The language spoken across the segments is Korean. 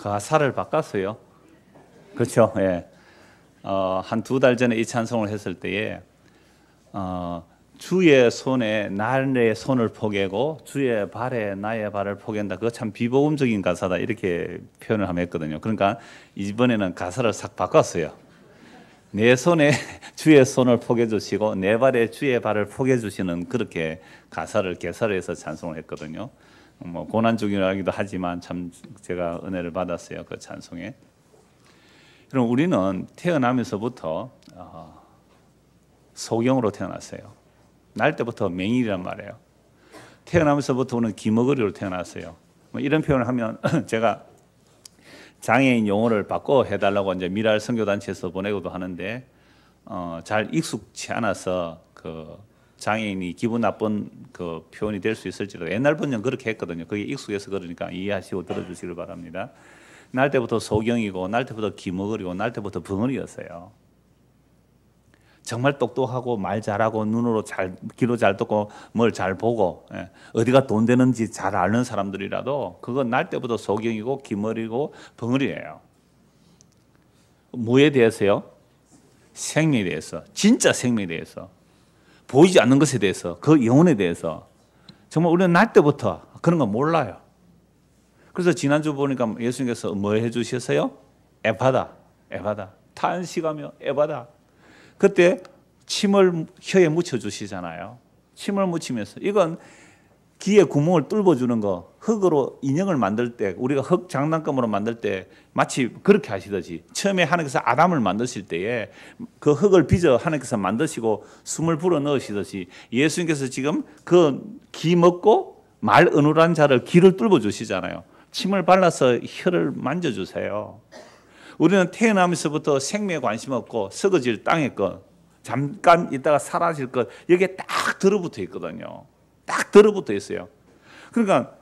가사를 바꿨어요. 그렇죠? 예. 한 2달 전에 이 찬송을 했을 때에 주의 손에 나의 손을 포개고 주의 발에 나의 발을 포갠다. 그거 참 비복음적인 가사다. 이렇게 표현을 하면 했거든요. 그러니까 이번에는 가사를 싹 바꿨어요. 내 손에 주의 손을 포개 주시고 내 발에 주의 발을 포개 주시는, 그렇게 가사를 개설해서 찬송을 했거든요. 뭐 고난 중이라기도 하지만 참 제가 은혜를 받았어요, 그 찬송에. 그럼 우리는 태어나면서부터 소경으로 태어났어요. 날 때부터 맹인이란 말이에요. 태어나면서부터 우리는 기머거리로 태어났어요. 뭐 이런 표현을 하면 제가 장애인 용어를 바꿔 해달라고 이제 미랄 선교단체에서 보내고도 하는데 잘 익숙치 않아서 그 장애인이 기분 나쁜 그 표현이 될 수 있을지라도 옛날 번역 그렇게 했거든요. 그게 익숙해서 그러니까 이해하시고 들어주시길 바랍니다. 날 때부터 소경이고 날 때부터 기머거리고 날 때부터 벙어리였어요. 정말 똑똑하고 말 잘하고 눈으로 귀로 잘 듣고 뭘 잘 보고 어디가 돈 되는지 잘 아는 사람들이라도 그건 날 때부터 소경이고 기머리고 벙어리예요. 뭐에 대해서요? 생명에 대해서, 진짜 생명에 대해서, 보이지 않는 것에 대해서, 그 영혼에 대해서 정말 우리는 날 때부터 그런 거 몰라요. 그래서 지난주 보니까 예수님께서 뭐 해주셨어요? 에바다, 에바다, 탄식하며 에바다. 그때 침을 혀에 묻혀주시잖아요. 침을 묻히면서, 이건 귀에 구멍을 뚫어주는 거, 흙으로 인형을 만들 때, 우리가 흙 장난감으로 만들 때 마치 그렇게 하시듯이 처음에 하나님께서 아담을 만드실 때에 그 흙을 빚어 하나님께서 만드시고 숨을 불어 넣으시듯이 예수님께서 지금 그 귀 먹고 말 어눌한 자를 귀를 뚫어주시잖아요. 침을 발라서 혀를 만져주세요. 우리는 태어나면서부터 생명에 관심 없고 썩어질 땅의 것, 잠깐 있다가 사라질 것, 여기에 딱 들어붙어 있거든요. 딱 들어붙어 있어요. 그러니까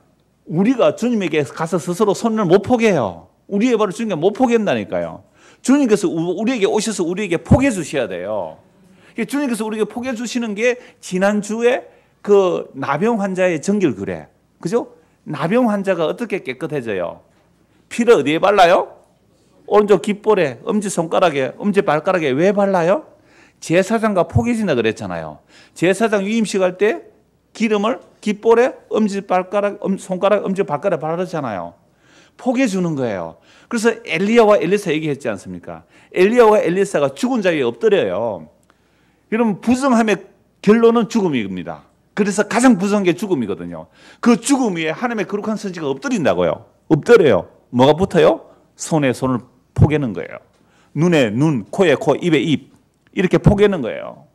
우리가 주님에게 가서 스스로 손을 못 포개요. 우리의 발을 주님께 못 포갠다니까요. 주님께서 우리에게 오셔서 우리에게 포개 주셔야 돼요. 주님께서 우리에게 포개 주시는 게 지난주에 그 나병 환자의 정결그래. 그죠? 나병 환자가 어떻게 깨끗해져요? 피를 어디에 발라요? 오른쪽 귓볼에, 엄지손가락에, 엄지발가락에. 왜 발라요? 제사장과 포개진다 그랬잖아요. 제사장 위임식 할 때 기름을 귓볼에, 엄지발가락, 손가락, 엄지발가락에 바르잖아요. 포개주는 거예요. 그래서 엘리야와 엘리사 얘기했지 않습니까? 엘리야와 엘리사가 죽은 자리에 엎드려요. 여러분, 부정함의 결론은 죽음입니다. 그래서 가장 부정한 게 죽음이거든요. 그 죽음 위에 하나님의 거룩한 선지가 엎드린다고요. 엎드려요. 뭐가 붙어요? 손에 손을 포개는 거예요. 눈에 눈, 코에 코, 입에 입, 이렇게 포개는 거예요.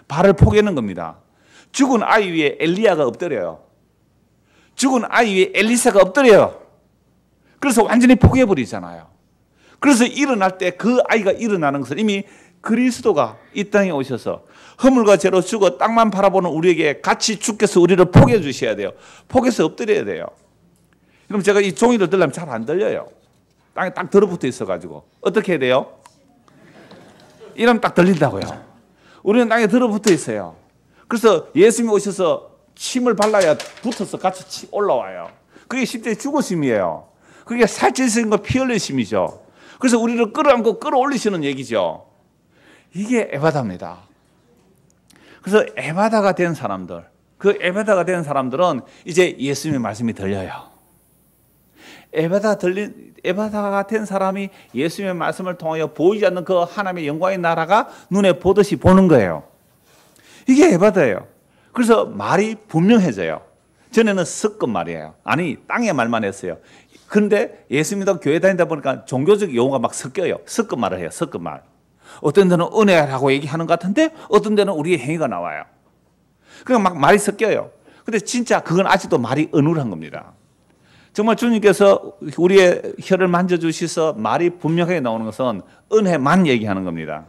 발을 포개는 겁니다. 죽은 아이 위에 엘리야가 엎드려요. 죽은 아이 위에 엘리사가 엎드려요. 그래서 완전히 포개버리잖아요. 그래서 일어날 때 그 아이가 일어나는 것을 이미 그리스도가 이 땅에 오셔서 허물과 죄로 죽어 땅만 바라보는 우리에게 같이 주께서 우리를 포개해 주셔야 돼요. 포개서 엎드려야 돼요. 그럼 제가 이 종이를 들려면 잘 안 들려요. 땅에 딱 들어붙어 있어가지고 어떻게 해야 돼요? 이러면 딱 들린다고요. 우리는 땅에 들어붙어 있어요. 그래서 예수님이 오셔서 침을 발라야 붙어서 같이 올라와요. 그게 실제 죽으심이에요. 그게 살찌신 거 피 흘리심이죠. 그래서 우리를 끌어안고 끌어올리시는 얘기죠. 이게 에바다입니다. 그래서 에바다가 된 사람들, 그 에바다가 된 사람들은 이제 예수님의 말씀이 들려요. 에바다가 된 사람이 예수님의 말씀을 통하여 보이지 않는 그 하나님의 영광의 나라가 눈에 보듯이 보는 거예요. 이게 에바다예요. 그래서 말이 분명해져요. 전에는 섞은 말이에요. 아니, 땅의 말만 했어요. 그런데 예수 믿고 교회 다니다 보니까 종교적 용어가 막 섞여요. 섞은 말을 해요. 섞은 말. 어떤 데는 은혜라고 얘기하는 것 같은데 어떤 데는 우리의 행위가 나와요. 그러니까 막 말이 섞여요. 근데 진짜 그건 아직도 말이 어눌한 겁니다. 정말 주님께서 우리의 혀를 만져주셔서 말이 분명하게 나오는 것은 은혜만 얘기하는 겁니다.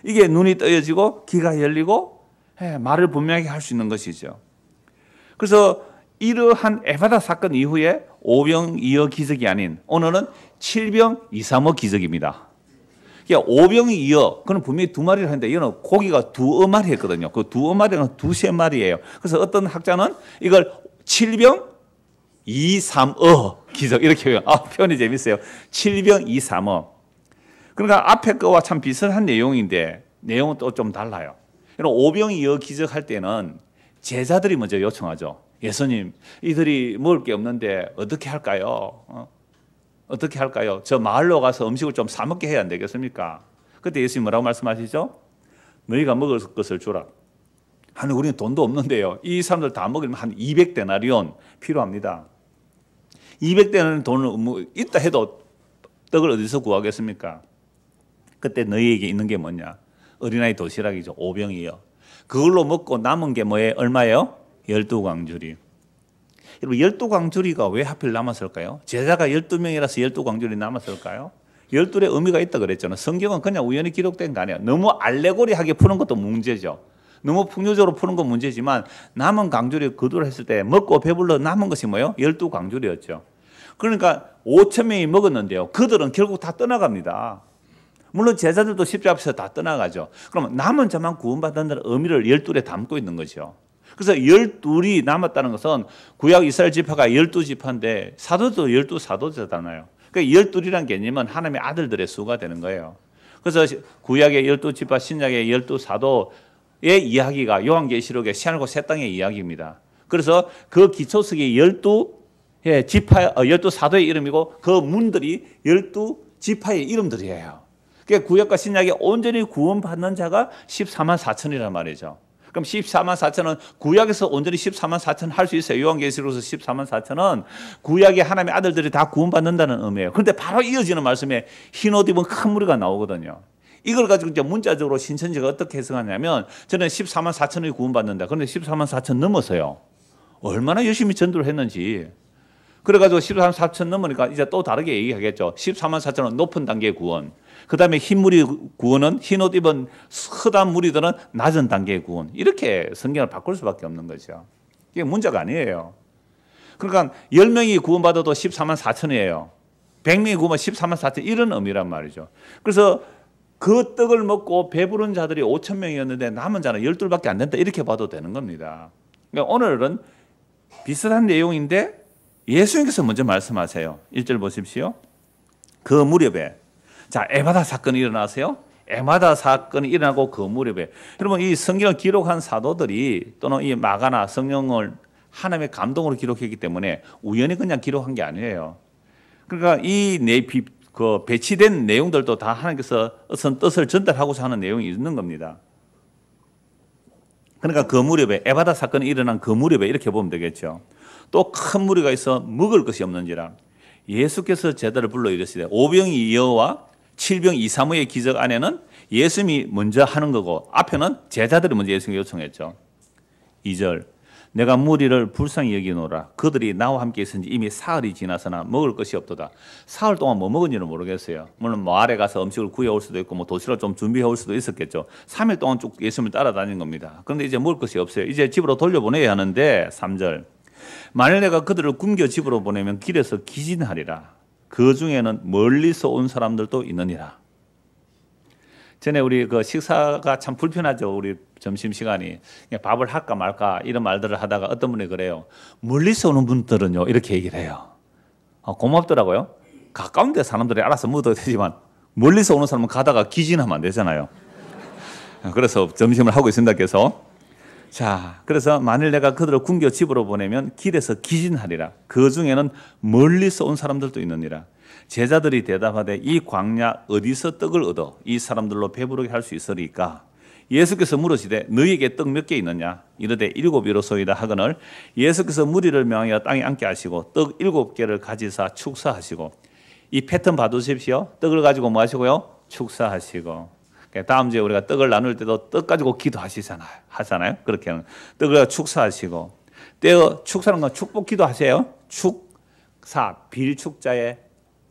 이게 눈이 떠여지고 귀가 열리고 말을 분명하게 할 수 있는 것이죠. 그래서 이러한 에바다 사건 이후에 5병2어 기적이 아닌 오늘은 7병 2-3어 기적입니다. 그러니까 5병2어, 그건 분명히 2마리를 하는데 이거는 고기가 2어마리 했거든요. 그 2어마리는 2-3마리예요. 그래서 어떤 학자는 이걸 7병 2-3어 기적 이렇게 표현이 재밌어요. 7병 2-3어. 그러니까 앞에 거와 참 비슷한 내용인데 내용은 또 좀 달라요. 5병 2어 기적할 때는 제자들이 먼저 요청하죠. 예수님, 이들이 먹을 게 없는데 어떻게 할까요? 어떻게 할까요? 저 마을로 가서 음식을 좀 사 먹게 해야 안 되겠습니까? 그때 예수님 뭐라고 말씀하시죠? 너희가 먹을 것을 주라. 아니, 우리는 돈도 없는데요. 이 사람들 다 먹으면 한 200데나리온 필요합니다. 200데나리온 돈을 있다 해도 떡을 어디서 구하겠습니까? 그때 너희에게 있는 게 뭐냐? 어린아이 도시락이죠. 5병이요. 그걸로 먹고 남은 게 뭐예요? 얼마예요? 12광주리. 여러분, 12광주리가 왜 하필 남았을까요? 제자가 12명이라서 12광주리 남았을까요? 12의 의미가 있다 그랬잖아요. 성경은 그냥 우연히 기록된 거 아니에요. 너무 알레고리하게 푸는 것도 문제죠. 너무 풍요적으로 푸는 건 문제지만 남은 광주리 거두를 했을 때 먹고 배불러 남은 것이 뭐예요? 12광주리였죠. 그러니까 5,000명이 먹었는데요. 그들은 결국 다 떠나갑니다. 물론 제자들도 십자가 앞에서 다 떠나가죠. 그러면 남은 자만 구원받는다는 의미를 12에 담고 있는 거죠. 그래서 12이 남았다는 것은 구약 이스라엘 지파가 12지파인데 사도도 12사도잖아요. 그러니까 12이라는 개념은 하나님의 아들들의 수가 되는 거예요. 그래서 구약의 12지파, 신약의 12사도의 이야기가 요한계시록의 새하늘과 새 땅의 이야기입니다. 그래서 그 기초석이 12지파, 12사도의 이름이고 그 문들이 12지파의 이름들이에요. 그러니까 구약과 신약에 온전히 구원받는 자가 14만 4천이란 말이죠. 그럼 14만 4천은 구약에서 온전히 14만 4천 할 수 있어요. 요한계시록에서 14만 4천은 구약의 하나님의 아들들이 다 구원받는다는 의미예요. 그런데 바로 이어지는 말씀에 흰 옷 입은 큰 무리가 나오거든요. 이걸 가지고 이제 문자적으로 신천지가 어떻게 해석하냐면 저는 14만 4천이 구원받는다. 그런데 14만 4천 넘었어요. 얼마나 열심히 전도를 했는지. 그래가지고 14만 4천 넘으니까 이제 또 다르게 얘기하겠죠. 14만 4천은 높은 단계의 구원. 그 다음에 흰 무리 구원은 흰 옷 입은 흑한 무리들은 낮은 단계의 구원. 이렇게 성경을 바꿀 수밖에 없는 거죠. 이게 문제가 아니에요. 그러니까 10명이 구원받아도 14만 4천이에요. 100명이 구원받아 14만 4천 이런 의미란 말이죠. 그래서 그 떡을 먹고 배부른 자들이 5천 명이었는데 남은 자는 12밖에 안 된다. 이렇게 봐도 되는 겁니다. 그러니까 오늘은 비슷한 내용인데 예수님께서 먼저 말씀하세요. 1절 보십시오. 그 무렵에 자, 에바다 사건이 일어나세요. 에바다 사건이 일어나고 그 무렵에 여러분 이 성경을 기록한 사도들이 또는 이 마가나 성령을 하나님의 감동으로 기록했기 때문에 우연히 그냥 기록한 게 아니에요. 그러니까 이 배치된 내용들도 다 하나님께서 어떤 뜻을 전달하고자 하는 내용이 있는 겁니다. 그러니까 그 무렵에 에바다 사건이 일어난 그 무렵에 이렇게 보면 되겠죠. 또 큰 무리가 있어 먹을 것이 없는지라 예수께서 제자를 불러 이르시되 5병 2어와 7병 2-3의 기적 안에는 예수님이 먼저 하는 거고 앞에는 제자들이 먼저 예수님께 요청했죠. 2절 내가 무리를 불쌍히 여기노라 그들이 나와 함께 있은지 이미 사흘이 지나서나 먹을 것이 없도다. 사흘 동안 뭐 먹은지는 모르겠어요. 물론 마을에 가서 음식을 구해올 수도 있고 뭐 도시락 좀 준비해올 수도 있었겠죠. 3일 동안 쭉 예수님을 따라다닌 겁니다. 그런데 이제 먹을 것이 없어요. 이제 집으로 돌려보내야 하는데 3절 만일 내가 그들을 굶겨 집으로 보내면 길에서 기진하리라. 그 중에는 멀리서 온 사람들도 있느니라. 전에 우리 그 식사가 참 불편하죠. 우리 점심시간이. 그냥 밥을 할까 말까 이런 말들을 하다가 어떤 분이 그래요. 멀리서 오는 분들은요. 이렇게 얘기를 해요. 고맙더라고요. 가까운 데 사람들이 알아서 먹어도 되지만 멀리서 오는 사람은 가다가 기진하면 안 되잖아요. 그래서 점심을 하고 있습니다. 계속. 자, 그래서 만일 내가 그들을 굶겨 집으로 보내면 길에서 기진하리라. 그 중에는 멀리서 온 사람들도 있느니라. 제자들이 대답하되 이 광야 어디서 떡을 얻어 이 사람들로 배부르게 할 수 있으리까? 예수께서 물으시되 너희에게 떡 몇 개 있느냐? 이르되 7이로소이다 하거늘 예수께서 무리를 명하여 땅에 앉게 하시고 떡 7개를 가지사 축사하시고 이 패턴 봐두십시오. 떡을 가지고 뭐 하시고요? 축사하시고 다음 주에 우리가 떡을 나눌 때도 떡 가지고 기도하시잖아요. 그렇게 하는 떡을 축사하시고 축사는 건 축복 기도하세요. 축사 빌축자에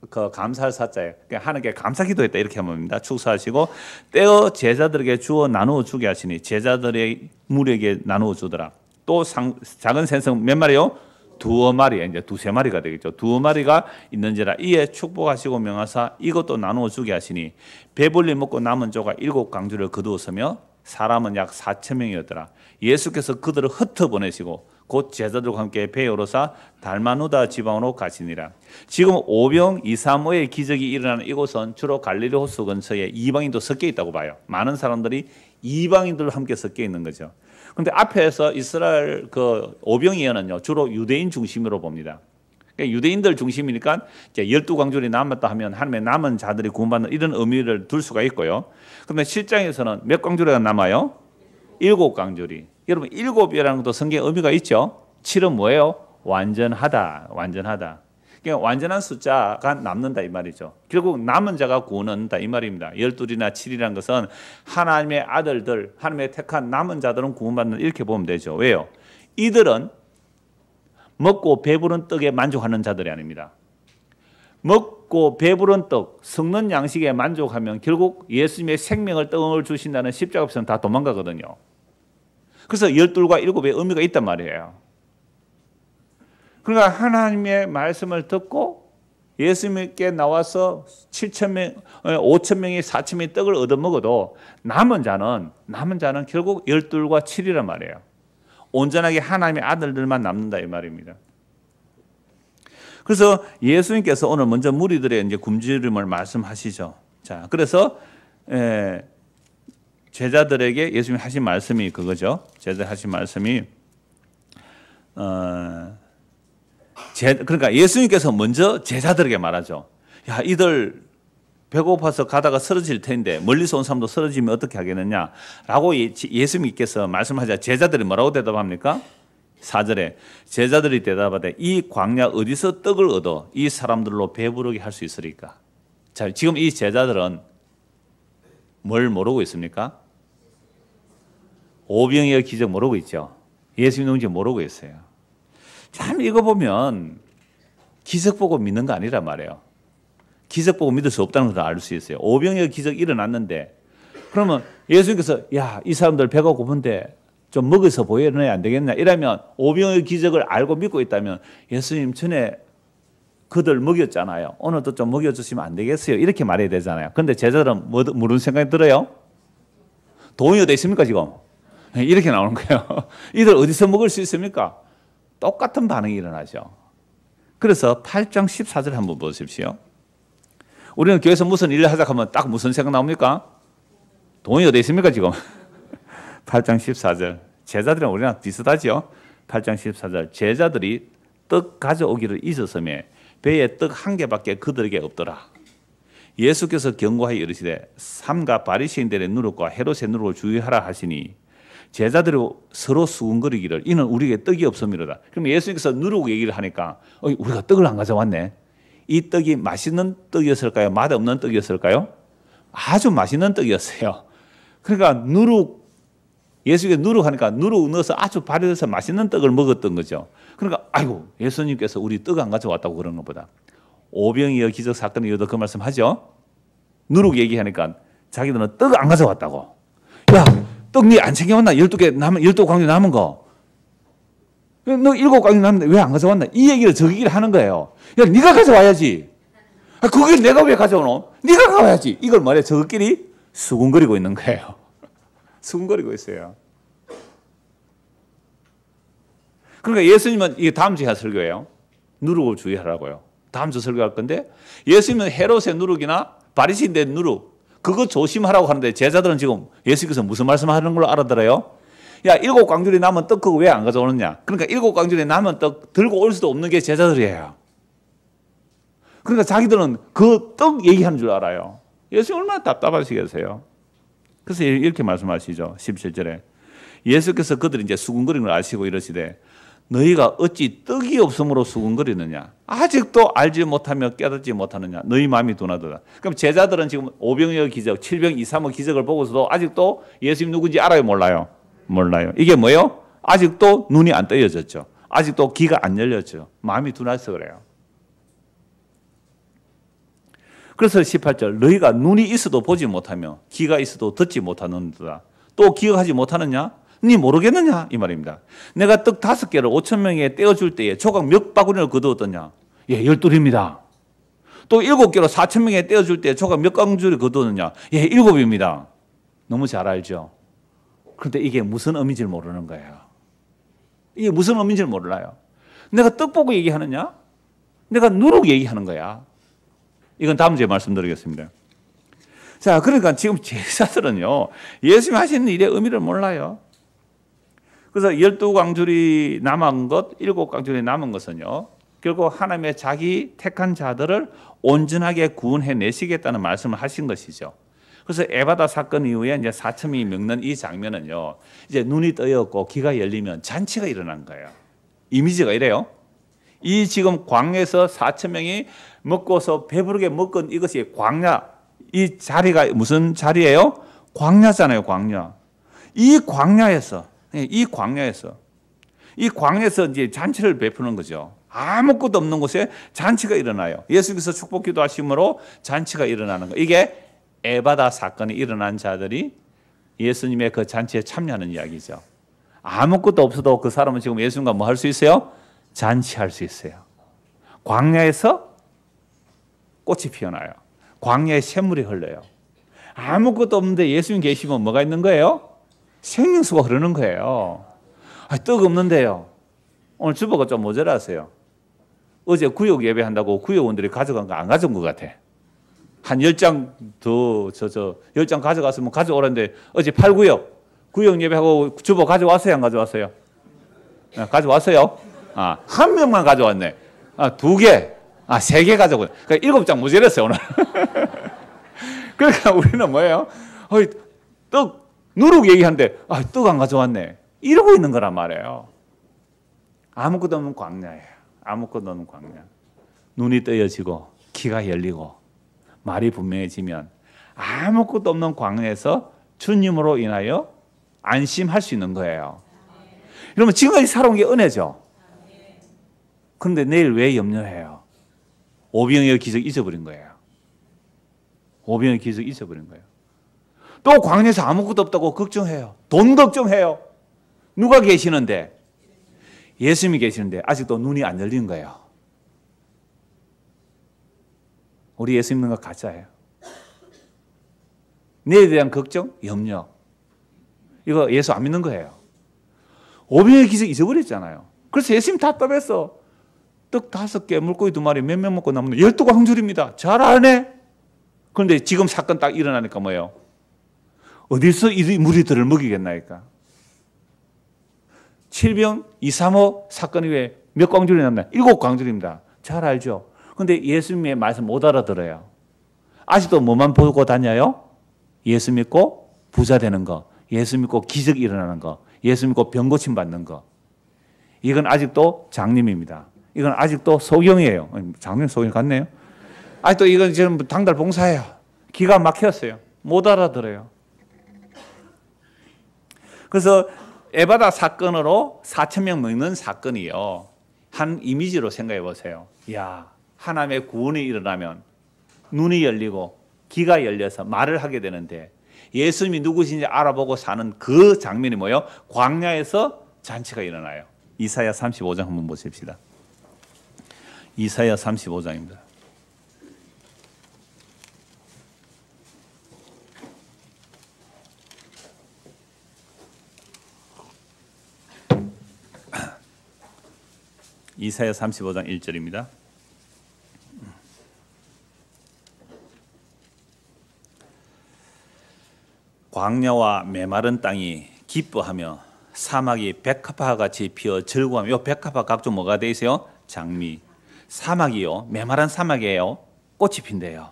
그 감사할 사자에 하나님께 감사 기도했다 이렇게 하면 됩니다. 축사하시고 떼어 제자들에게 주어 나누어 주게 하시니 제자들의 무리에게 나누어 주더라. 또 작은 생선 몇 마리요? 2마리, 이제 2-3마리가 되겠죠. 2마리가 있는지라 이에 축복하시고 명하사 이것도 나누어 주게 하시니 배불리 먹고 남은 조가 7광주를 거두었으며 사람은 약 4,000명이었더라. 예수께서 그들을 흩어 보내시고 곧 제자들과 함께 배에 오르사 달마누다 지방으로 가시니라. 지금 오병 235의 기적이 일어나는 이곳은 주로 갈릴리 호수 근처에 이방인도 섞여 있다고 봐요. 많은 사람들이 이방인들과 함께 섞여 있는 거죠. 그런데 앞에서 이스라엘 그 오병 예언은요 주로 유대인 중심으로 봅니다. 그러니까 유대인들 중심이니까 이제 12광줄이 남았다 하면 하나님의 남은 자들이 구원받는 이런 의미를 둘 수가 있고요. 그런데 실장에서는 몇 광줄이 남아요? 7광줄이. 여러분 7이라는 것도 성경에 의미가 있죠. 7은 뭐예요? 완전하다. 완전하다. 그러니까 완전한 숫자가 남는다 이 말이죠. 결국 남은 자가 구원한다 이 말입니다. 12이나 7이라는 것은 하나님의 아들들, 하나님의 택한 남은 자들은 구원받는 이렇게 보면 되죠. 왜요? 이들은 먹고 배부른 떡에 만족하는 자들이 아닙니다. 먹고 배부른 떡, 썩는 양식에 만족하면 결국 예수님의 생명을 떡을 주신다는 십자가 앞에서는 다 도망가거든요. 그래서 12과 7의 의미가 있단 말이에요. 그러니까 하나님의 말씀을 듣고 예수님께 나와서 7,000명, 5,000명이 4,000명이 떡을 얻어먹어도 남은 자는 결국 12과 7이란 말이에요. 온전하게 하나님의 아들들만 남는다 이 말입니다. 그래서 예수님께서 오늘 먼저 무리들의 이제 굶주림을 말씀하시죠. 자, 그래서 제자들에게 예수님이 하신 말씀이 그거죠. 제자들 하신 말씀이 그러니까 예수님께서 먼저 제자들에게 말하죠. 야, 이들 배고파서 가다가 쓰러질 텐데 멀리서 온 사람도 쓰러지면 어떻게 하겠느냐라고 예수님께서 말씀하자 제자들이 뭐라고 대답합니까? 4절에 제자들이 대답하되 이 광야 어디서 떡을 얻어 이 사람들로 배부르게 할 수 있으리까? 자, 지금 이 제자들은 뭘 모르고 있습니까? 오병이어 기적 모르고 있죠. 예수님 누군지 모르고 있어요. 참 이거 보면 기적 보고 믿는 거 아니란 말이에요. 기적 보고 믿을 수 없다는 걸 알 수 있어요. 오병이어 기적 일어났는데 그러면 예수님께서 야, 이 사람들 배가 고픈데 좀 먹어서 보여야 안 되겠냐 이러면 오병이어 기적을 알고 믿고 있다면 예수님 전에 그들 먹였잖아요. 오늘도 좀 먹여주시면 안 되겠어요. 이렇게 말해야 되잖아요. 그런데 제자들은 무슨 생각이 들어요? 돈이 어디 있습니까 지금? 이렇게 나오는 거예요. 이들 어디서 먹을 수 있습니까? 똑같은 반응이 일어나죠. 그래서 8장 14절 한번 보십시오. 우리는 교회에서 무슨 일을 하자 하면 딱 무슨 생각 나옵니까? 돈이 어디 있습니까 지금? 8장 14절. 제자들은 우리랑 비슷하죠. 8장 14절. 제자들이 떡 가져오기를 잊었으며 배에 떡 한 개밖에 그들에게 없더라. 예수께서 경고하여 이르시되 삼가 바리새인들의 누룩과 헤롯의 누룩을 주의하라 하시니 제자들이 서로 수군거리기를 이는 우리에게 떡이 없음이로다. 그럼 예수님께서 누룩 얘기를 하니까 우리가 떡을 안 가져왔네. 이 떡이 맛있는 떡이었을까요? 맛없는 떡이었을까요? 아주 맛있는 떡이었어요. 그러니까 누룩, 예수님께 누룩 하니까 누룩 넣어서 아주 발효해서 맛있는 떡을 먹었던 거죠. 그러니까 아이고 예수님께서 우리 떡 안 가져왔다고 그러는 것보다 오병이어 기적 사건의 이유도 그 말씀 하죠. 누룩 얘기하니까 자기들은 떡 안 가져왔다고. 야, 떡 니 안 챙겨왔나? 12개 남은 12광주 남은 거. 너 7광주 남는데 왜 안 가져왔나? 이 얘기를 저 얘기를 하는 거예요. 야, 네가 가져와야지. 그걸 내가 왜 가져오노? 네가 가져와야지. 이걸 말해 저끼리 수군거리고 있는 거예요. 수군거리고 있어요. 그러니까 예수님은 이게 다음 주에 할 설교예요. 누룩을 주의하라고요. 다음 주 설교할 건데 예수님은 헤롯의 누룩이나 바리새인의 누룩 그거 조심하라고 하는데 제자들은 지금 예수님께서 무슨 말씀하는 걸로 알아들어요? 야, 7광줄이 남은 떡 그거 왜 안 가져오느냐? 그러니까 7광줄이 남은 떡 들고 올 수도 없는 게 제자들이에요. 그러니까 자기들은 그 떡 얘기하는 줄 알아요. 예수님 얼마나 답답하시겠어요? 그래서 이렇게 말씀하시죠. 17절에 예수께서 그들이 이제 수군거리는 걸 아시고 이러시되 너희가 어찌 떡이 없음으로 수군거리느냐? 아직도 알지 못하며 깨닫지 못하느냐? 너희 마음이 둔하도다. 그럼 제자들은 지금 오병이어 기적, 7병 235 기적을 보고서도 아직도 예수님 누군지 알아요? 몰라요? 몰라요. 이게 뭐예요? 아직도 눈이 안 떠여졌죠. 아직도 귀가 안 열렸죠. 마음이 둔해서 그래요. 그래서 18절 너희가 눈이 있어도 보지 못하며 귀가 있어도 듣지 못하는도다. 또 기억하지 못하느냐? 니 모르겠느냐? 이 말입니다. 내가 떡 5개를 5,000명에 떼어줄 때에 조각 몇 바구니를 거두었더냐? 예, 12입니다. 또 7개로 4,000명에 떼어줄 때에 조각 몇 광주를 거두었느냐? 예, 7입니다. 너무 잘 알죠? 그런데 이게 무슨 의미인지 모르는 거예요. 이게 무슨 의미인지를 몰라요. 내가 떡 보고 얘기하느냐? 내가 누룩 얘기하는 거야. 이건 다음 주에 말씀드리겠습니다. 자, 그러니까 지금 제사들은요, 예수님이 하시는 일의 의미를 몰라요. 그래서 12광줄이 남은 것, 7광줄이 남은 것은요, 결국 하나님의 자기 택한 자들을 온전하게 구원해 내시겠다는 말씀을 하신 것이죠. 그래서 에바다 사건 이후에 이제 4천명이 먹는 이 장면은요, 이제 눈이 떠였고 귀가 열리면 잔치가 일어난 거예요. 이미지가 이래요. 이 지금 광야에서 4천명이 먹고서 배부르게 먹은 이것이 광야, 이 자리가 무슨 자리예요? 광야잖아요, 광야. 이 광야에서 이제 잔치를 베푸는 거죠. 아무것도 없는 곳에 잔치가 일어나요. 예수께서 축복 기도하심으로 잔치가 일어나는 거. 이게 에바다 사건이 일어난 자들이 예수님의 그 잔치에 참여하는 이야기죠. 아무것도 없어도 그 사람은 지금 예수님과 뭐 할 수 있어요? 잔치할 수 있어요. 광야에서 꽃이 피어나요. 광야에 샘물이 흘러요. 아무것도 없는데 예수님 계시면 뭐가 있는 거예요? 생명수가 흐르는 거예요. 떡 없는데요. 오늘 주보가 좀 모자라세요. 어제 구역 예배한다고 구역원들이 가져간 거 안 가져온 것 같아. 한 10장 더 10장 가져갔으면 가져오라는데 어제 8구역 구역 예배하고 주보 가져왔어요, 안 가져왔어요? 가져왔어요? 한 명만 가져왔네. 2개, 3개 가져오고. 그러니까 7장 모자랐어요, 오늘. 그러니까 우리는 뭐예요? 떡, 누룩 얘기하는데, 떡 안 가져왔네. 이러고 있는 거란 말이에요. 아무것도 없는 광야예요. 아무것도 없는 광야. 눈이 떠여지고, 귀가 열리고, 말이 분명해지면, 아무것도 없는 광야에서 주님으로 인하여 안심할 수 있는 거예요. 그러면 지금까지 살아온 게 은혜죠. 그런데 내일 왜 염려해요? 오병이어 기적 잊어버린 거예요. 오병이어 기적 잊어버린 거예요. 또 광야에서 아무것도 없다고 걱정해요. 돈 걱정해요. 누가 계시는데? 예수님이 계시는데 아직도 눈이 안 열린 거예요. 우리 예수 믿는 거 가짜예요. 내일에 대한 걱정, 염려. 이거 예수 안 믿는 거예요. 오병이어 기적 잊어버렸잖아요. 그래서 예수님 답답했어. 떡 5개, 물고기 2마리, 몇 명 먹고 남는 12광줄입니다. 잘 아네? 그런데 지금 사건 딱 일어나니까 뭐예요? 어디서 이 무리들을 먹이겠나니까? 7병 235 사건 이후에 몇 광줄이 남나요? 7광줄입니다. 잘 알죠? 그런데 예수님의 말씀 못 알아들어요. 아직도 뭐만 보고 다녀요? 예수 믿고 부자 되는 거, 예수 믿고 기적이 일어나는 거, 예수 믿고 병 고침 받는 거. 이건 아직도 장님입니다. 이건 아직도 소경이에요. 장님 소경 같네요. 아직도 이건 지금 당달 봉사예요. 기가 막혔어요. 못 알아들어요. 그래서 에바다 사건으로 4,000명 먹는 사건이요. 한 이미지로 생각해 보세요. 야, 하나님의 구원이 일어나면 눈이 열리고 귀가 열려서 말을 하게 되는데 예수님이 누구신지 알아보고 사는 그 장면이 뭐예요? 광야에서 잔치가 일어나요. 이사야 35장 한번 보십시다. 이사야 35장입니다. 이사야 35장 1절입니다. 광야와 메마른 땅이 기뻐하며 사막이 백합화 같이 피어 즐거워하며, 이 백합화 각종 뭐가 돼 있어요? 장미. 사막이요, 메마른 사막이에요. 꽃이 핀대요.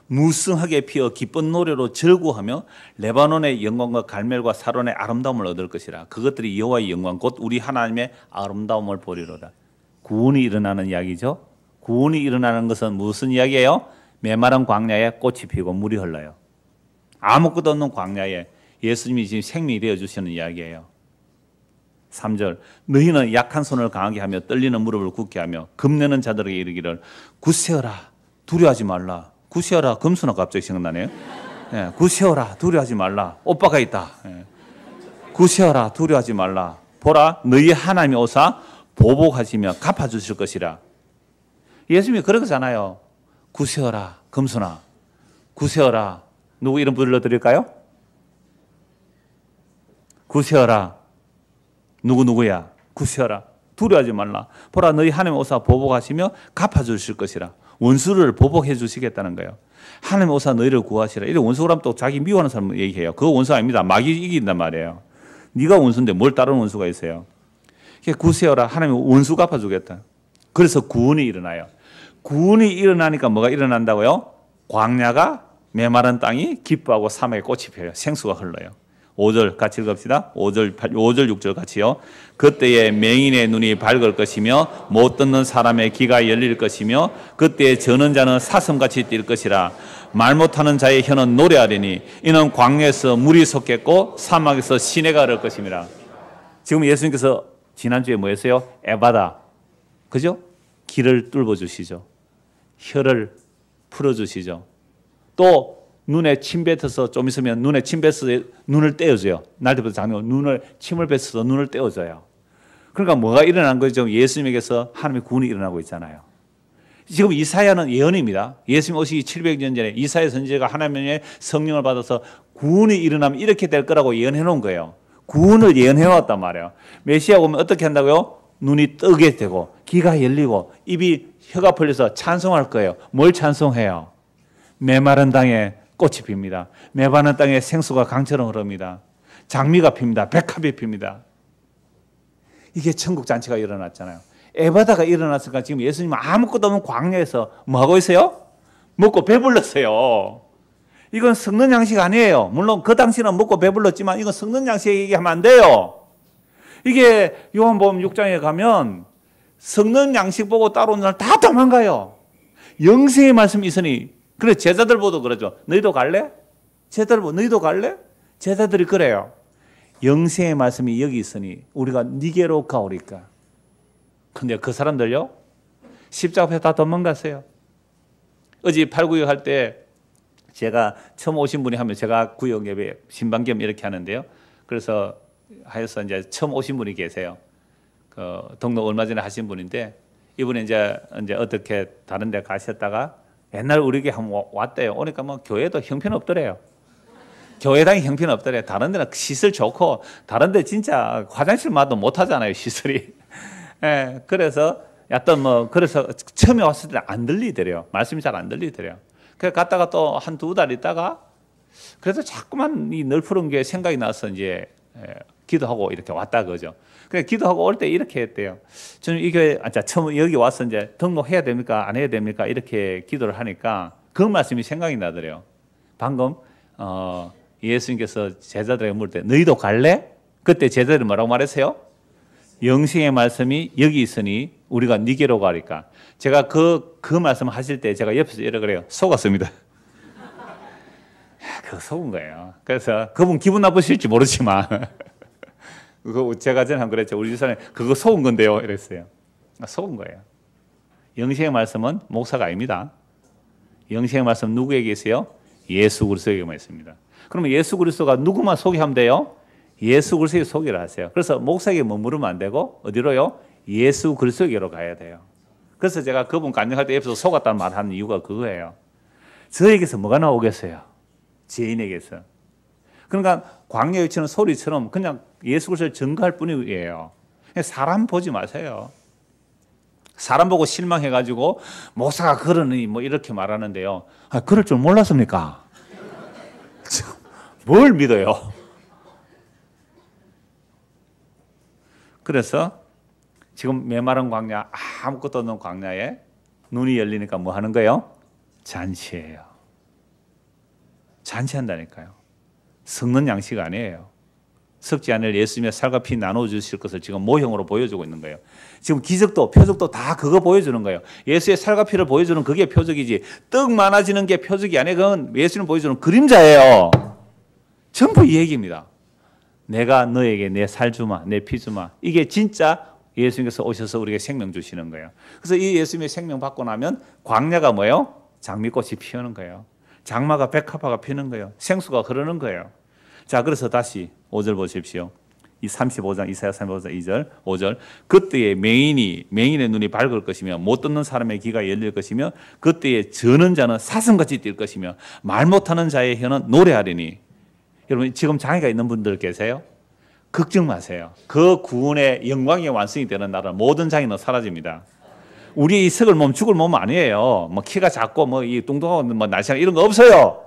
무성하게 피어 기쁜 노래로 즐거워하며 레바논의 영광과 갈멜과 사론의 아름다움을 얻을 것이라. 그것들이 여호와의 영광 곧 우리 하나님의 아름다움을 보리로다. 구원이 일어나는 이야기죠. 구원이 일어나는 것은 무슨 이야기예요? 메마른 광야에 꽃이 피고 물이 흘러요. 아무것도 없는 광야에 예수님이 지금 생명이 되어주시는 이야기예요. 3절, 너희는 약한 손을 강하게 하며 떨리는 무릎을 굳게 하며 겁내는 자들에게 이르기를 굳세어라, 두려워하지 말라. 굳세어라, 금수나 갑자기 생각나네요. 예, 굳세어라, 두려워하지 말라. 오빠가 있다. 예. 굳세어라, 두려워하지 말라. 보라, 너희 하나님이 오사 보복하시며 갚아주실 것이라. 예수님이 그러잖아요. 굳세어라, 금수나. 굳세어라. 누구 이름 불러드릴까요? 굳세어라. 누구야? 굳세어라. 두려워하지 말라. 보라 너희 하나님 오사 보복하시며 갚아주실 것이라. 원수를 보복해 주시겠다는 거예요. 하나님 오사 너희를 구하시라. 이래 원수 그러면 또 자기 미워하는 사람 얘기해요. 그거 원수 아닙니다. 마귀 이긴단 말이에요. 네가 원수인데 뭘 다른 원수가 있어요. 굳세어라. 하나님 원수 갚아주겠다. 그래서 구원이 일어나요. 구원이 일어나니까 뭐가 일어난다고요? 광야가 메마른 땅이 기뻐하고 사막에 꽃이 펴요. 생수가 흘러요. 5절 같이 읽읍시다. 5절, 6절 같이요. 그때에 맹인의 눈이 밝을 것이며 못 듣는 사람의 귀가 열릴 것이며 그때에 저는 자는 사슴같이 뛸 것이라. 말 못하는 자의 혀는 노래하리니 이는 광야에서 물이 솟겠고 사막에서 시내가 흐를 것임이라. 지금 예수님께서 지난주에 뭐 했어요? 에바다. 그죠? 길을 뚫어 주시죠. 혀를 풀어 주시죠. 또 눈에 침 뱉어서 좀 있으면 눈에 침 뱉어서 눈을 떼어줘요. 날때부터 장면 눈을 침을 뱉어서 눈을 떼어줘요. 그러니까 뭐가 일어난 거죠? 예수님에게서 하나님의 구원이 일어나고 있잖아요. 지금 이사야는 예언입니다. 예수님 오시기 700년 전에 이사야 선지자가 하나님의 성령을 받아서 구원이 일어나면 이렇게 될 거라고 예언해 놓은 거예요. 구원을 예언해 놓았단 말이에요. 메시아 오면 어떻게 한다고요? 눈이 뜨게 되고 귀가 열리고 입이 혀가 풀려서 찬송할 거예요. 뭘 찬송해요? 메마른 땅에 꽃이 핍니다. 메마른 땅에 생수가 강처럼 흐릅니다. 장미가 핍니다. 백합이 핍니다. 이게 천국 잔치가 일어났잖아요. 에바다가 일어났으니까 지금 예수님은 아무것도 없는 광야에서 뭐 하고 있어요? 먹고 배불렀어요. 이건 썩는 양식 아니에요. 물론 그 당시는 먹고 배불렀지만 이건 썩는 양식 얘기하면 안 돼요. 이게 요한복음 6장에 가면 썩는 양식 보고 따라오는 사람 다 도망가요. 영생의 말씀이 있으니. 그래 제자들 보도 그러죠. 너희도 갈래? 제자들 보고 너희도 갈래? 제자들이 그래요. 영생의 말씀이 여기 있으니 우리가 니게로 가오리까. 근데 그 사람들요? 십자가 앞에 다 도망갔어요. 어제 8구역 할 때 제가 처음 오신 분이 하면 제가 구역 예배 신방겸 이렇게 하는데요. 그래서 하여서 이제 처음 오신 분이 계세요. 그 등록 얼마 전에 하신 분인데 이분이 이제 어떻게 다른 데 가셨다가 옛날 우리 교회 한번 왔대요. 오니까 뭐 교회도 형편없더래요. 교회당이 형편없더래요. 다른 데는 시설 좋고 다른 데 진짜 화장실마도 못 하잖아요, 시설이. 예, 그래서 약간 뭐 그래서 처음에 왔을 때 안 들리더래요. 말씀이 잘 안 들리더래요. 그래서 갔다가 또 한 두 달 있다가 그래도 자꾸만 이 널푸른 게 생각이 나서 이제 기도하고 이렇게 왔다 그죠. 그래 기도하고 올 때 이렇게 했대요. 저는 이 교회 처음 여기 와서 이제 등록해야 됩니까 안 해야 됩니까 이렇게 기도를 하니까 그 말씀이 생각이 나더래요. 방금 예수님께서 제자들에게 물을 때 너희도 갈래? 그때 제자들이 뭐라고 말했어요? 영생의 말씀이 여기 있으니 우리가 니게로 가리까. 제가 그 말씀을 하실 때 제가 옆에서 이래 그래요. 속았습니다. 그거 속은 거예요. 그래서 그분 기분 나쁘실지 모르지만 제가 전에 한 그랬죠. 우리 집사람이 그거 속은 건데요. 이랬어요. 속은 거예요. 영생의 말씀은 목사가 아닙니다. 영생의 말씀 누구에게 있어요? 예수 그리스도에게만 있습니다. 그러면 예수 그리스도가 누구만 소개하면 돼요? 예수 그리스도에게 소개를 하세요. 그래서 목사에게 머무르면 안 되고 어디로요? 예수 그리스도에게로 가야 돼요. 그래서 제가 그분 간증할 때 옆에서 속았다는 말 하는 이유가 그거예요. 저에게서 뭐가 나오겠어요? 죄인에게서. 그러니까 광야에 외치는 소리처럼 그냥 예수 그리스도를 증거할 뿐이에요. 사람 보지 마세요. 사람 보고 실망해가지고 목사가 그러니 뭐 이렇게 말하는데요. 그럴 줄 몰랐습니까? 뭘 믿어요? 그래서 지금 메마른 광야, 아무것도 없는 광야에 눈이 열리니까 뭐 하는 거예요? 잔치예요. 잔치한다니까요. 썩는 양식 아니에요. 썩지 않을 예수님의 살과 피 나눠주실 것을 지금 모형으로 보여주고 있는 거예요. 지금 기적도 표적도 다 그거 보여주는 거예요. 예수의 살과 피를 보여주는 그게 표적이지 떡 많아지는 게 표적이 아니에요. 그건 예수님 보여주는 그림자예요. 전부 이 얘기입니다. 내가 너에게 내 살 주마, 내 피 주마. 이게 진짜 예수님께서 오셔서 우리에게 생명 주시는 거예요. 그래서 이 예수님의 생명 받고 나면 광야가 뭐예요? 장미꽃이 피우는 거예요. 장마가 백합화가 피는 거예요. 생수가 흐르는 거예요. 자, 그래서 다시 5절 보십시오. 이 35장 이사야 35장 2절 5절 그때에 맹인의 눈이 밝을 것이며 못 듣는 사람의 귀가 열릴 것이며 그때에 저는 자는 사슴같이 뛸 것이며 말 못하는 자의 혀는 노래하리니. 여러분 지금 장애가 있는 분들 계세요? 걱정 마세요. 그 구원의 영광의 완성이 되는 날은 모든 장애는 사라집니다. 우리 이 썩을 몸, 죽을 몸 아니에요. 뭐 키가 작고 뭐 이 뚱뚱하고 뭐 날씬하고 이런 거 없어요.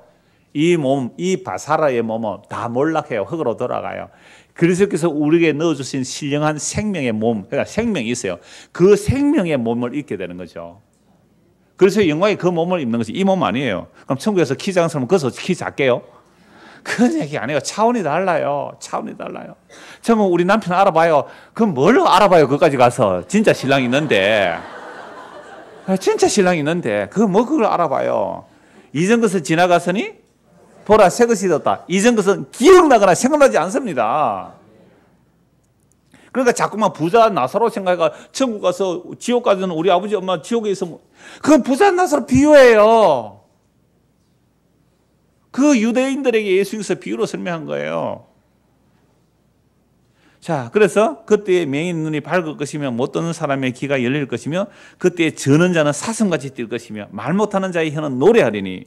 이 몸, 이 바사라의 몸은 다 몰락해요. 흙으로 돌아가요. 그리스도께서 우리에게 넣어주신 신령한 생명의 몸, 그러니까 생명이 있어요. 그 생명의 몸을 입게 되는 거죠. 그래서 영광이 그 몸을 입는 것이 이 몸 아니에요. 그럼 천국에서 키 작은 사람은 거기서 키 작게요? 그런 얘기 아니에요. 차원이 달라요. 차원이 달라요. 천국 우리 남편 알아봐요. 그럼 뭘 알아봐요? 거기까지 가서. 진짜 신랑 있는데. 진짜 신랑 있는데. 그걸 알아봐요. 이전 것을 지나갔으니 보라 새 것이 되었다. 이전 것은 기억나거나 생각나지 않습니다. 그러니까 자꾸만 부자 나사로 생각해가 천국 가서 지옥 가서는 우리 아버지 엄마 지옥에 있으면 그건 부자 나사로 비유예요. 그 유대인들에게 예수님께서 비유로 설명한 거예요. 자, 그래서 그때의 맹인 눈이 밝을 것이며 못 듣는 사람의 귀가 열릴 것이며 그때의 저는 자는 사슴같이 뛸 것이며 말 못하는 자의 혀는 노래하리니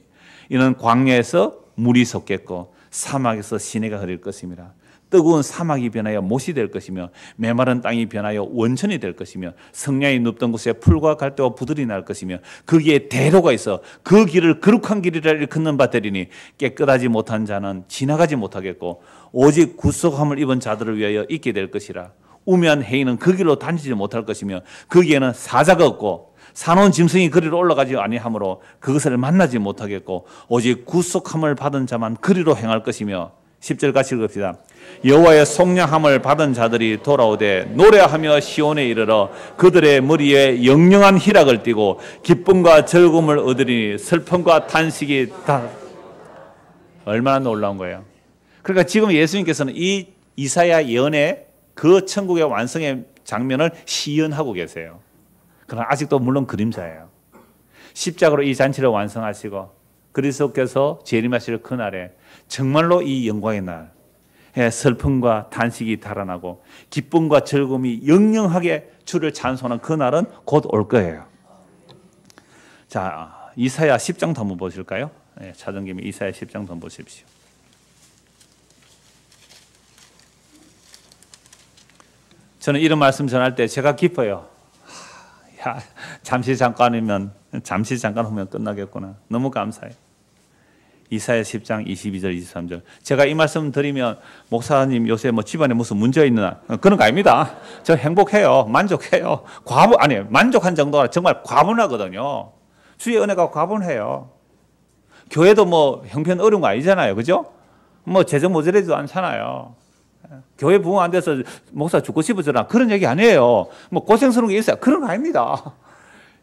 이는 광야에서 물이 솟겠고 사막에서 시내가 흐릴 것입니다. 뜨거운 사막이 변하여 못이 될 것이며 메마른 땅이 변하여 원천이 될 것이며 성량이 눕던 곳에 풀과 갈대와 부들이 날 것이며 거기에 대로가 있어 그 길을 거룩한 길이라 일컫는 바 되리니 깨끗하지 못한 자는 지나가지 못하겠고 오직 구속함을 입은 자들을 위하여 있게 될 것이라. 우매한 행위는 그 길로 다니지 못할 것이며 거기에는 사자가 없고 사나운 짐승이 그리로 올라가지 아니하므로 그것을 만나지 못하겠고 오직 구속함을 받은 자만 그리로 행할 것이며 10절 같이 읽읍시다. 여호와의 속량함을 받은 자들이 돌아오되 노래하며 시온에 이르러 그들의 머리에 영영한 희락을 띠고 기쁨과 즐거움을 얻으리니 슬픔과 탄식이 다. 얼마나 놀라운 거예요. 그러니까 지금 예수님께서는 이 이사야 예언의 그 천국의 완성의 장면을 시연하고 계세요. 그러나 아직도 물론 그림자예요. 십자가로 이 잔치를 완성하시고 그리스도께서 재림하실 그날에 정말로 이 영광의 날 슬픔과 탄식이 달아나고 기쁨과 즐거움이 영영하게 주를 찬송하는 그날은 곧 올 거예요. 자, 이사야 10장도 한번 보실까요? 찾은 김에 이사야 10장도 한번 보십시오. 저는 이런 말씀 전할 때 제가 기뻐요. 잠시 잠깐 오면 끝나겠구나. 너무 감사해요. 이사야 10장 22절 23절. 제가 이 말씀 드리면 목사님 요새 뭐 집안에 무슨 문제 있나 그런 거 아닙니다. 저 행복해요. 만족해요. 만족한 정도가 정말 과분하거든요. 주의 은혜가 과분해요. 교회도 뭐 형편 어려운 거 아니잖아요. 그죠? 뭐 재정 모자라지도 않잖아요. 교회 부흥 안 돼서 목사 죽고 싶어져라 그런 얘기 아니에요. 뭐 고생스러운 게 있어요. 그런 거 아닙니다.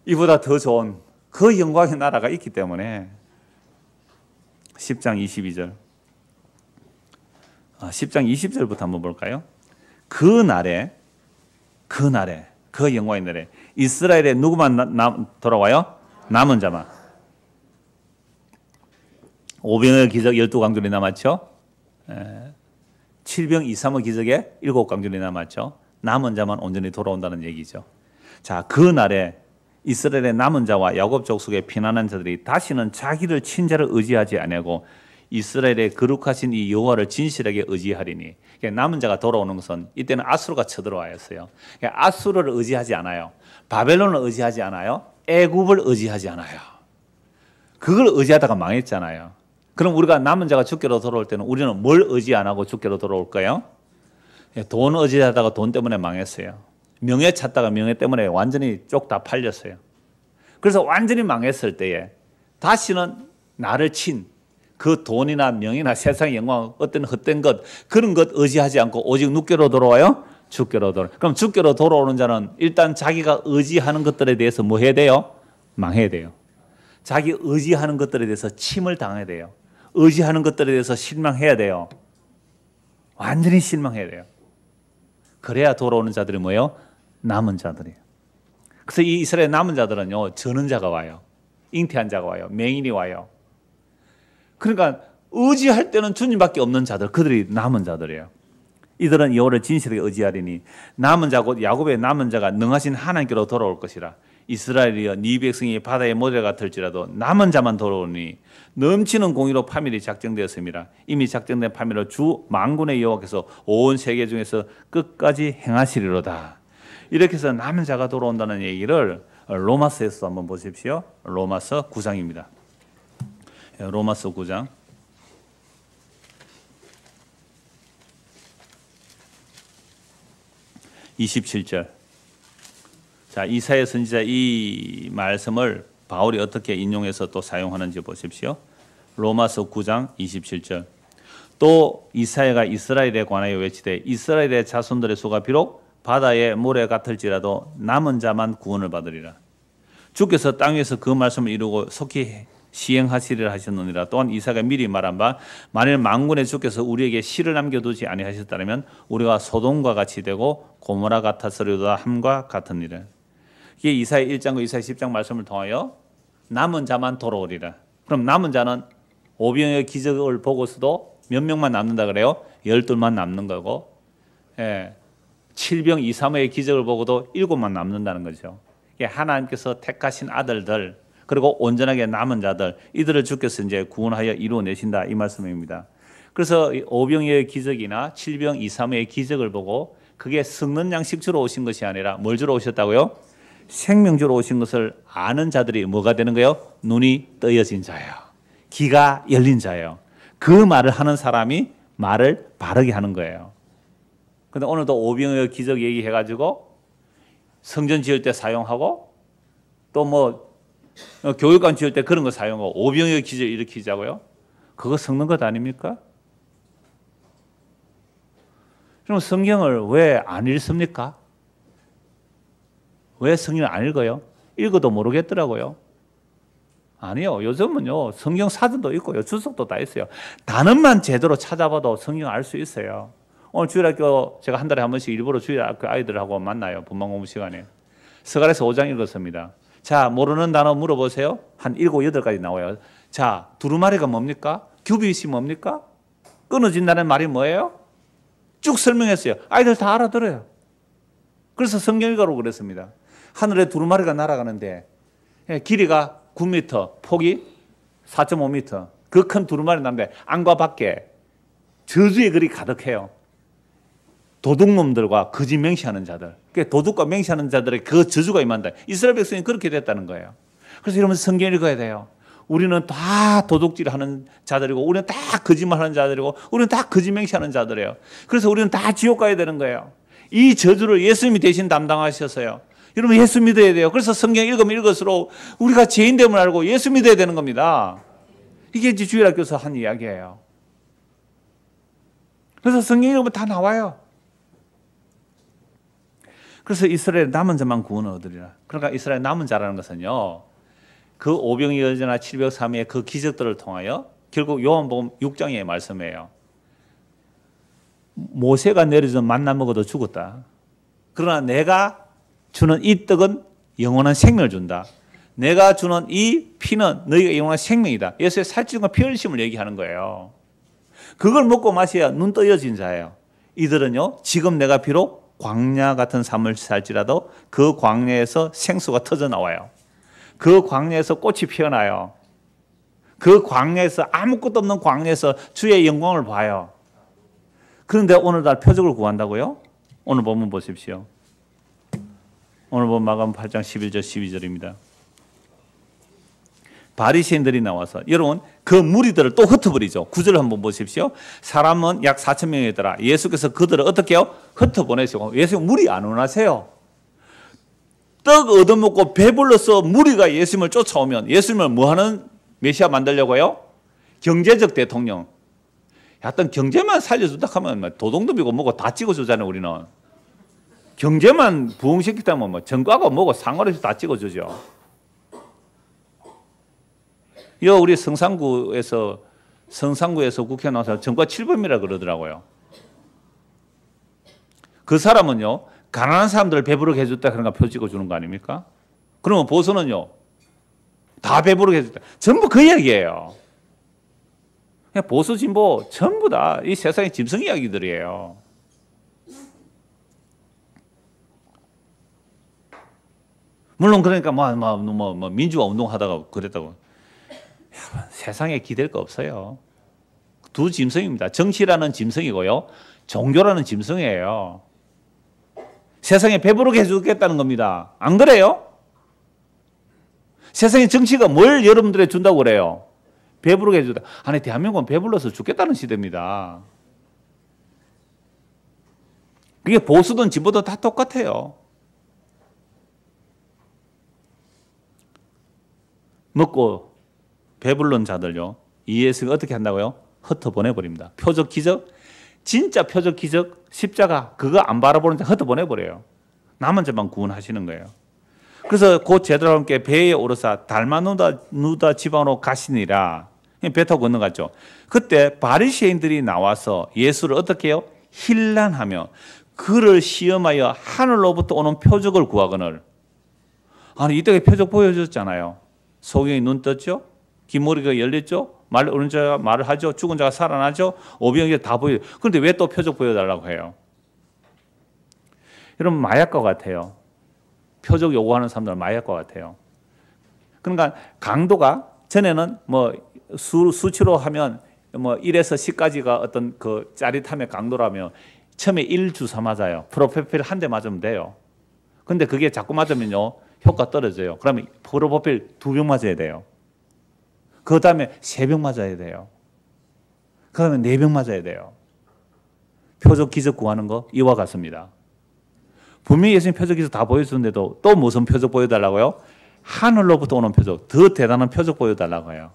이보다 더 좋은 그 영광의 나라가 있기 때문에 10장 22절 10장 20절부터 한번 볼까요? 그 영광의 날에 이스라엘에 누구만 돌아와요? 남은 자만. 오병의 기적 12강졸이 남았죠. 7병 2-3의 기적에 7강졸이 남았죠. 남은 자만 온전히 돌아온다는 얘기죠. 자, 그 날에 이스라엘의 남은 자와 야곱 족속의 피난한 자들이 다시는 자기를 친자를 의지하지 아니하고 이스라엘의 거룩하신 이 여호와를 진실하게 의지하리니. 남은 자가 돌아오는 것은 이때는 아수르가 쳐들어와였어요. 아수르를 의지하지 않아요. 바벨론을 의지하지 않아요. 애굽을 의지하지 않아요. 그걸 의지하다가 망했잖아요. 그럼 우리가 남은 자가 주께로 돌아올 때는 우리는 뭘 의지 안 하고 주께로 돌아올까요? 돈 의지하다가 돈 때문에 망했어요. 명예 찾다가 명예 때문에 완전히 쪽 다 팔렸어요. 그래서 완전히 망했을 때에 다시는 나를 친 그 돈이나 명예나 세상의 영광 어떤 헛된 것 그런 것 의지하지 않고 오직 누께로 돌아와요? 주께로 돌아. 그럼 주께로 돌아오는 자는 일단 자기가 의지하는 것들에 대해서 뭐 해야 돼요? 망해야 돼요. 자기 의지하는 것들에 대해서 침을 당해야 돼요. 의지하는 것들에 대해서 실망해야 돼요. 완전히 실망해야 돼요. 그래야 돌아오는 자들이 뭐예요? 남은 자들이에요. 그래서 이 이스라엘 남은 자들은요, 저는 자가 와요. 잉태한 자가 와요. 맹인이 와요. 그러니까 의지할 때는 주님밖에 없는 자들, 그들이 남은 자들이에요. 이들은 여호와를 진실하게 의지하리니 남은 자 곧 야곱의 남은 자가 능하신 하나님께로 돌아올 것이라. 이스라엘이여 네 백성이 바다의 모래 같을지라도 남은 자만 돌아오니 넘치는 공의로 파멸이 작정되었습니다. 이미 작정된 파멸을 주 만군의 여호와께서 온 세계 중에서 끝까지 행하시리로다. 이렇게 해서 남은 자가 돌아온다는 얘기를 로마서에서 한번 보십시오. 로마서 9장입니다. 로마서 9장 27절. 자, 이사야 선지자 이 말씀을 바울이 어떻게 인용해서 또 사용하는지 보십시오. 로마서 9장 27절. 또 이사야가 이스라엘에 관하여 외치되 이스라엘의 자손들의 수가 비록 바다의 모래 같을지라도 남은 자만 구원을 받으리라. 주께서 땅 위에서 그 말씀을 이루고 속히 시행하시리라 하셨느니라. 또한 이사야가 미리 말한 바 만일 만군의 주께서 우리에게 실을 남겨두지 아니하셨다면 우리가 소돔과 같이 되고 고모라 같았으리로다 함과 같으니라. 이게 이사야 1장과 이사야 10장 말씀을 통하여 남은 자만 돌아오리라. 그럼 남은 자는 오병의 기적을 보고서도 몇 명만 남는다 그래요? 12만 남는 거고, 7병 2, 3의 기적을 보고도 7만 남는다는 거죠. 하나님께서 택하신 아들들, 그리고 온전하게 남은 자들, 이들을 주께서 이제 구원하여 이루어내신다 이 말씀입니다. 그래서 오병의 기적이나 7병 2, 3의 기적을 보고 그게 썩는 양식 주러 오신 것이 아니라 뭘 주러 오셨다고요? 생명 주러 오신 것을 아는 자들이 뭐가 되는 거예요? 눈이 떠여진 자예요. 귀가 열린 자예요. 그 말을 하는 사람이 말을 바르게 하는 거예요. 근데 오늘도 오병의 기적 얘기해가지고 성전 지을 때 사용하고 또 뭐 교육관 지을 때 그런 거 사용하고 오병의 기적 일으키자고요? 그거 섞는 것 아닙니까? 그럼 성경을 왜 안 읽습니까? 왜 성경을 안 읽어요? 읽어도 모르겠더라고요. 아니요. 요즘은요. 성경 사전도 있고요. 주석도 다 있어요. 단어만 제대로 찾아봐도 성경 알 수 있어요. 오늘 주일학교 제가 한 달에 한 번씩 일부러 주일학교 아이들하고 만나요. 분만 공부 시간에. 스가랴서 5장 읽었습니다. 자, 모르는 단어 물어보세요. 한 7, 8가지 나와요. 자, 두루마리가 뭡니까? 규빗이 뭡니까? 끊어진다는 말이 뭐예요? 쭉 설명했어요. 아이들 다 알아들어요. 그래서 성경 읽으라고 그랬습니다. 하늘에 두루마리가 날아가는데 길이가 9m, 폭이 4.5m. 그 큰 두루마리 나는데 안과 밖에 저주의 글이 가득해요. 도둑놈들과 거짓 맹시하는 자들. 도둑과 맹시하는 자들의 그 저주가 임한다. 이스라엘 백성이 그렇게 됐다는 거예요. 그래서 여러분 성경 읽어야 돼요. 우리는 다 도둑질하는 자들이고 우리는 다 거짓말하는 자들이고 우리는 다 거짓 맹시하는 자들이에요. 그래서 우리는 다 지옥 가야 되는 거예요. 이 저주를 예수님이 대신 담당하셨어요. 여러분 예수 믿어야 돼요. 그래서 성경 읽으면 읽을수록 우리가 죄인됨을 알고 예수 믿어야 되는 겁니다. 이게 이제 주일학교에서 한 이야기예요. 그래서 성경 읽으면 다 나와요. 그래서 이스라엘 남은 자만 구원을 얻으리라. 그러니까 이스라엘 남은 자라는 것은요. 그 오병이 여전나 7병 3의 그 기적들을 통하여 결국 요한복음 6장의 말씀이에요. 모세가 내려준 만나 먹어도 죽었다. 그러나 내가 주는 이 떡은 영원한 생명을 준다. 내가 주는 이 피는 너희가 영원한 생명이다. 예수의 살찌움과 피 흘리심을 얘기하는 거예요. 그걸 먹고 마셔야 눈 떠여진 자예요. 이들은요. 지금 내가 비록 광야 같은 삶을 살지라도 그 광야에서 생수가 터져 나와요. 그 광야에서 꽃이 피어나요. 그 광야에서 아무것도 없는 광야에서 주의 영광을 봐요. 그런데 오늘날 표적을 구한다고요? 오늘 본문 보십시오. 오늘 본 마가복음 8장 11절 12절입니다. 바리새인들이 나와서 여러분 그 무리들을 또 흩어버리죠. 9절 한번 보십시오. 사람은 약 4천 명이더라. 예수께서 그들을 어떻게 해요? 흩어보내시고 예수 무리 안 원하세요. 떡 얻어먹고 배불러서 무리가 예수님을 쫓아오면 예수님을 뭐하는 메시아 만들려고요? 경제적 대통령. 하여튼 경제만 살려준다 하면 도둑놈이고 뭐고 다 찍어주잖아요. 우리는. 경제만 부흥시키다면 뭐 전과가 뭐고 상관없이 다 찍어주죠. 우리 성산구에서 국회 나와서 전과 7범이라 그러더라고요. 그 사람은요. 가난한 사람들을 배부르게 해줬다 그런가 표 찍어주는 거 아닙니까? 그러면 보수는요. 다 배부르게 해줬다. 전부 그 이야기예요. 보수 진보 전부 다 이 세상의 짐승 이야기들이에요. 물론 그러니까 민주화 운동하다가 그랬다고. 여러분, 세상에 기댈 거 없어요. 두 짐승입니다. 정치라는 짐승이고요. 종교라는 짐승이에요. 세상에 배부르게 해주겠다는 겁니다. 안 그래요? 세상에 정치가 뭘 여러분들에 준다고 그래요? 배부르게 해주다. 아니, 대한민국은 배불러서 죽겠다는 시대입니다. 그게 보수든 진보든 다 똑같아요. 먹고 배부른 자들요, 예수가 어떻게 한다고요? 흩어보내버립니다. 표적 기적, 진짜 표적 기적, 십자가 그거 안 바라보는 자 흩어보내버려요. 남은 자만 구원하시는 거예요. 그래서 곧 제자들과 함께 배에 오르사 달마누다 지방으로 가시니라. 배 타고 건너 갔죠. 그때 바리새인들이 나와서 예수를 어떻게 해요? 힐난하며 그를 시험하여 하늘로부터 오는 표적을 구하거늘. 아니, 이때 표적 보여줬잖아요. 소경이 눈 떴죠? 긴 머리가 열렸죠? 어른 자가 말을 하죠? 죽은 자가 살아나죠? 오병이가 다 보여요. 그런데 왜 또 표적 보여달라고 해요? 여러분, 마약과 같아요. 표적 요구하는 사람들은 마약과 같아요. 그러니까 강도가 전에는 수치로 하면 1에서 10까지가 어떤 그 짜릿함의 강도라면 처음에 1주사 맞아요. 프로페필 한 대 맞으면 돼요. 근데 그게 자꾸 맞으면요, 효과 떨어져요. 그러면 프로포필 2병 맞아야 돼요. 그 다음에 3병 맞아야 돼요. 그 다음에 4병 맞아야 돼요. 표적 기적 구하는 거 이와 같습니다. 분명히 예수님 표적 기적 다 보여주는데도 또 무슨 표적 보여달라고요? 하늘로부터 오는 표적, 더 대단한 표적 보여달라고 해요.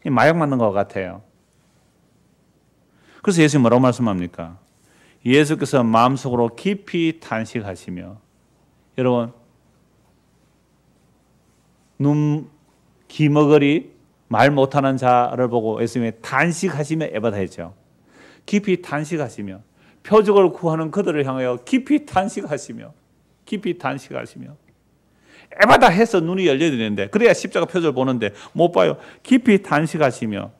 마약 맞는 것 같아요. 그래서 예수님 뭐라고 말씀합니까? 예수께서 마음속으로 깊이 탄식하시며, 여러분, 기머거리 말 못하는 자를 보고 예수님이 탄식하시며 에바다 했죠. 깊이 탄식하시며, 표적을 구하는 그들을 향하여 깊이 탄식하시며 에바다 해서 눈이 열려야 되는데, 그래야 십자가 표적을 보는데 못 봐요. 깊이 탄식하시며,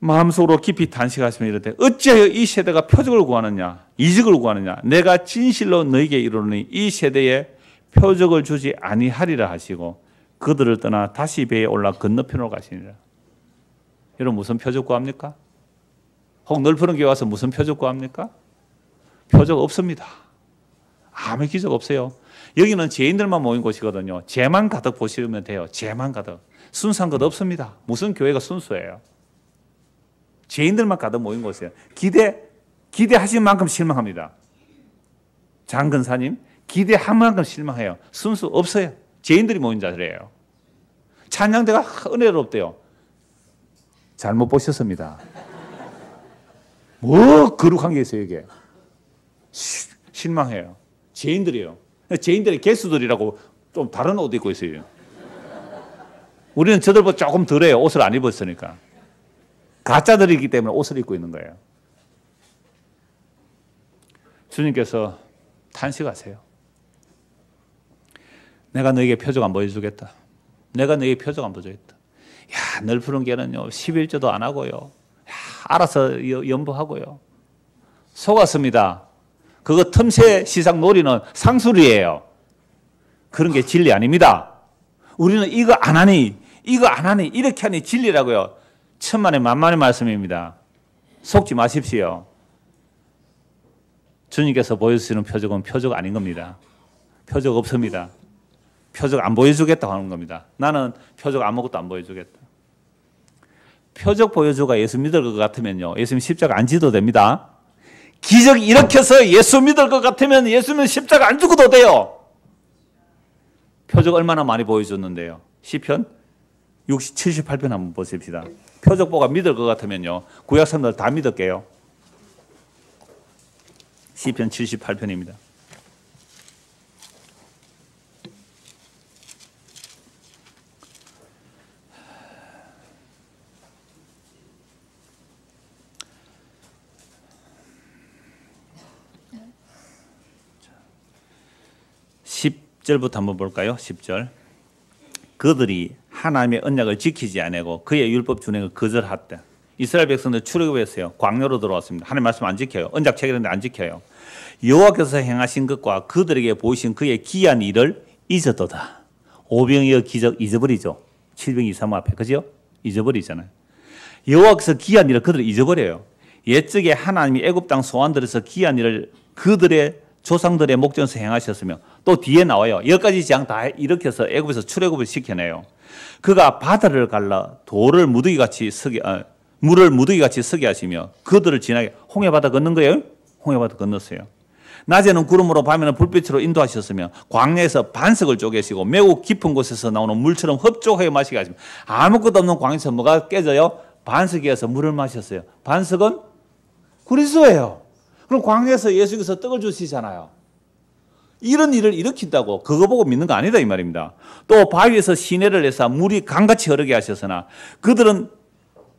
마음속으로 깊이 탄식하시며 이르되 어찌하여 이 세대가 표적을 구하느냐, 이적을 구하느냐. 내가 진실로 너에게 이르노니 이 세대에 표적을 주지 아니하리라 하시고 그들을 떠나 다시 배에 올라 건너편으로 가시니라. 여러분, 무슨 표적 구합니까? 혹 넓은 교회 와서 무슨 표적 구합니까? 표적 없습니다. 아무 기적 없어요. 여기는 죄인들만 모인 곳이거든요. 죄만 가득 보시면 돼요. 죄만 가득. 순수한 것 없습니다. 무슨 교회가 순수해요? 죄인들만 가득 모인 곳이에요. 기대하신 만큼 실망합니다. 장 근사님, 기대한 만큼 실망해요. 순수 없어요. 죄인들이 모인 자들이에요. 찬양대가 은혜롭대요. 잘못 보셨습니다. 뭐 거룩한 게 있어요, 이게. 실망해요. 죄인들이에요. 죄인들의 개수들이라고 좀 다른 옷 입고 있어요. 우리는 저들보다 조금 덜해요. 옷을 안 입었으니까. 가짜들이기 때문에 옷을 입고 있는 거예요. 주님께서 탄식하세요. 내가 너에게 표적 안 보여주겠다. 내가 너에게 표적 안 보여주겠다. 야, 넓은 교회는요, 11조도 안 하고요. 야, 알아서 연보하고요. 속았습니다. 그거 틈새 시상 놀이는 상술이에요. 그런 게 진리 아닙니다. 우리는 이거 안 하니 이렇게 하니 진리라고요. 천만의 만만의 말씀입니다. 속지 마십시오. 주님께서 보여주시는 표적은 표적 아닌 겁니다. 표적 없습니다. 표적 안 보여주겠다고 하는 겁니다. 나는 표적 아무것도 안 보여주겠다. 표적 보여주가 예수 믿을 것 같으면요, 예수님 십자가 안 지도 됩니다. 기적 일으켜서 예수 믿을 것 같으면 예수는 십자가 안 죽어도 돼요. 표적 얼마나 많이 보여줬는데요. 시편 78편 한번 보십시다. 표적 보고 믿을 것 같으면요, 구약 사람들 다 믿을게요. 시편 78편입니다. (10절부터) 한번 볼까요? 10절. 그들이 하나님의 언약을 지키지 아니하고 그의 율법 준행을 거절했다. 이스라엘 백성들 출애굽했어요. 광야로 들어왔습니다. 하나님 말씀 안 지켜요. 언약 체결했는데 안 지켜요. 여호와께서 행하신 것과 그들에게 보이신 그의 기이한 일을 잊었도다. 오병이어 기적 잊어버리죠. 723 앞에 그죠? 잊어버리잖아요. 여호와께서 기이한 일을 그들을 잊어버려요. 옛적에 하나님이 애굽 땅 소환들에서 기이한 일을 그들의 조상들의 목전에서 행하셨으며 또 뒤에 나와요. 10가지 재앙 다 일으켜서 애굽에서 출애굽을 시켜내요. 그가 바다를 갈라 돌을 무더기같이 물을 무더기같이 서게 하시며 그들을 지나게 홍해바다 건넌 거예요. 홍해바다 건넜어요. 낮에는 구름으로 밤에는 불빛으로 인도하셨으며 광야에서 반석을 쪼개시고 매우 깊은 곳에서 나오는 물처럼 흡족하게 마시게 하시며 아무것도 없는 광야에서 뭐가 깨져요? 반석에서 물을 마셨어요. 반석은 그리스도예요. 그럼 광야에서 예수께서 떡을 주시잖아요. 이런 일을 일으킨다고 그거 보고 믿는 거 아니다 이 말입니다. 또 바위에서 시내를 내서 물이 강같이 흐르게 하셨으나 그들은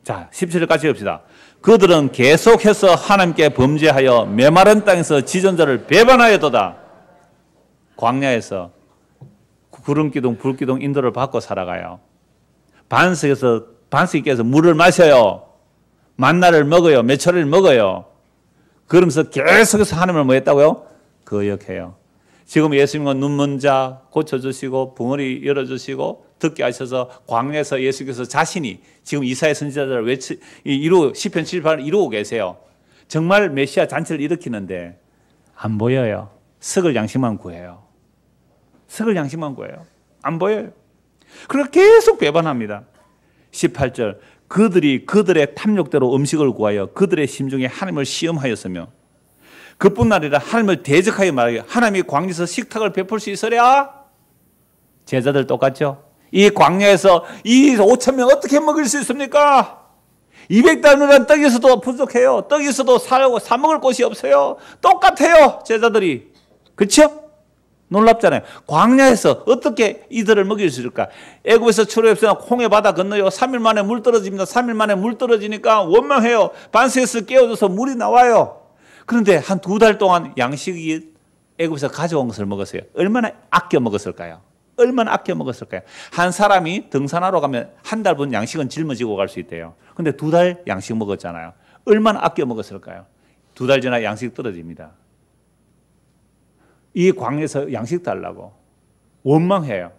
자 17절까지 봅시다. 그들은 계속해서 하나님께 범죄하여 메마른 땅에서 지존자를 배반하여도다. 광야에서 구름기둥 불기둥 인도를 받고 살아가요. 반석이 깨서 물을 마셔요. 만나를 먹어요. 메추리를 먹어요. 그러면서 계속해서 하나님을 뭐 했다고요? 거역해요. 지금 예수님은 눈먼 자 고쳐주시고 붕어리 열어주시고 듣게 하셔서 광야에서 예수께서 자신이 지금 이사야 선지자들을 시편 78을 이루고 계세요. 정말 메시아 잔치를 일으키는데 안 보여요. 썩을 양식만 구해요. 썩을 양식만 구해요. 안 보여요. 그러니까 계속 배반합니다. 18절 그들이 그들의 탐욕대로 음식을 구하여 그들의 심중에 하나님을 시험하였으며 그뿐 아니라 하나님을 대적하여 말하여 하나님이 광야에서 식탁을 베풀 수 있으랴? 제자들 똑같죠? 이 광야에서 이 5,000명 어떻게 먹일 수 있습니까? 200단이라는 떡이 있어도 부족해요. 떡이 있어도 사 먹을 곳이 없어요. 똑같아요. 제자들이. 그렇죠? 놀랍잖아요. 광야에서 어떻게 이들을 먹일 수 있을까? 애굽에서 출애굽해서 홍해바다 건너요. 3일 만에 물 떨어집니다. 3일 만에 물 떨어지니까 원망해요. 반석에서 깨어져서 물이 나와요. 그런데 한 2달 동안 양식이 애굽에서 가져온 것을 먹었어요. 얼마나 아껴 먹었을까요? 얼마나 아껴 먹었을까요? 한 사람이 등산하러 가면 한 달분 양식은 짊어지고 갈 수 있대요. 근데 2달 양식 먹었잖아요. 얼마나 아껴 먹었을까요? 2달 지나 양식 떨어집니다. 이 광야에서 양식 달라고 원망해요.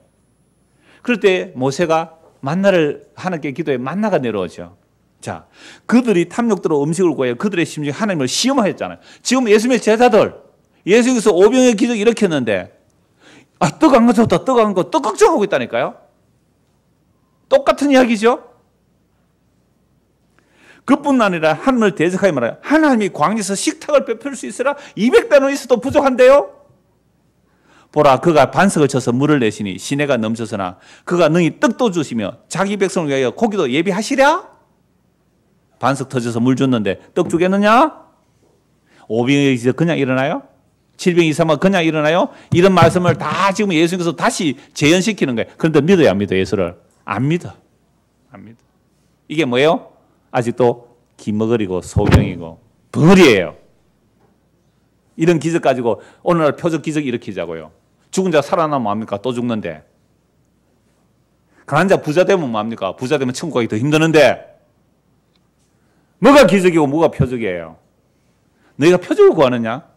그럴 때 모세가 만나를 하나님께 기도해 만나가 내려오죠. 자, 그들이 탐욕대로 음식을 구하여 그들의 심중에 하나님을 시험하였잖아요. 지금 예수님의 제자들, 예수께서 오병의 기적 일으켰는데 떡 안 가져왔다, 떡 안 가져왔다, 떡 걱정하고 있다니까요. 똑같은 이야기죠. 그뿐 아니라 하나님을 대적하여 말하여 하나님이 광야에서 식탁을 베풀 수 있으라 200단은 있어도 부족한데요. 보라 그가 반석을 쳐서 물을 내시니 시내가 넘쳐서나 그가 능히 떡도 주시며 자기 백성을 위하여 고기도 예비하시랴? 반석 터져서 물 줬는데 떡 주겠느냐? 오병이어 기적 그냥 일어나요? 723가 그냥 일어나요? 이런 말씀을 다 지금 예수님께서 다시 재현시키는 거예요. 그런데 믿어요 안 믿어요? 예수를? 안 믿어. 안 믿어. 이게 뭐예요? 아직도 기머거리고 소병이고 벌이에요. 이런 기적 가지고 오늘날 표적 기적 일으키자고요. 죽은 자 살아나면 뭐합니까? 또 죽는데. 가난한 자 부자 되면 뭐합니까? 부자 되면 천국 가기 더 힘드는데. 뭐가 기적이고 뭐가 표적이에요? 너희가 표적을 구하느냐?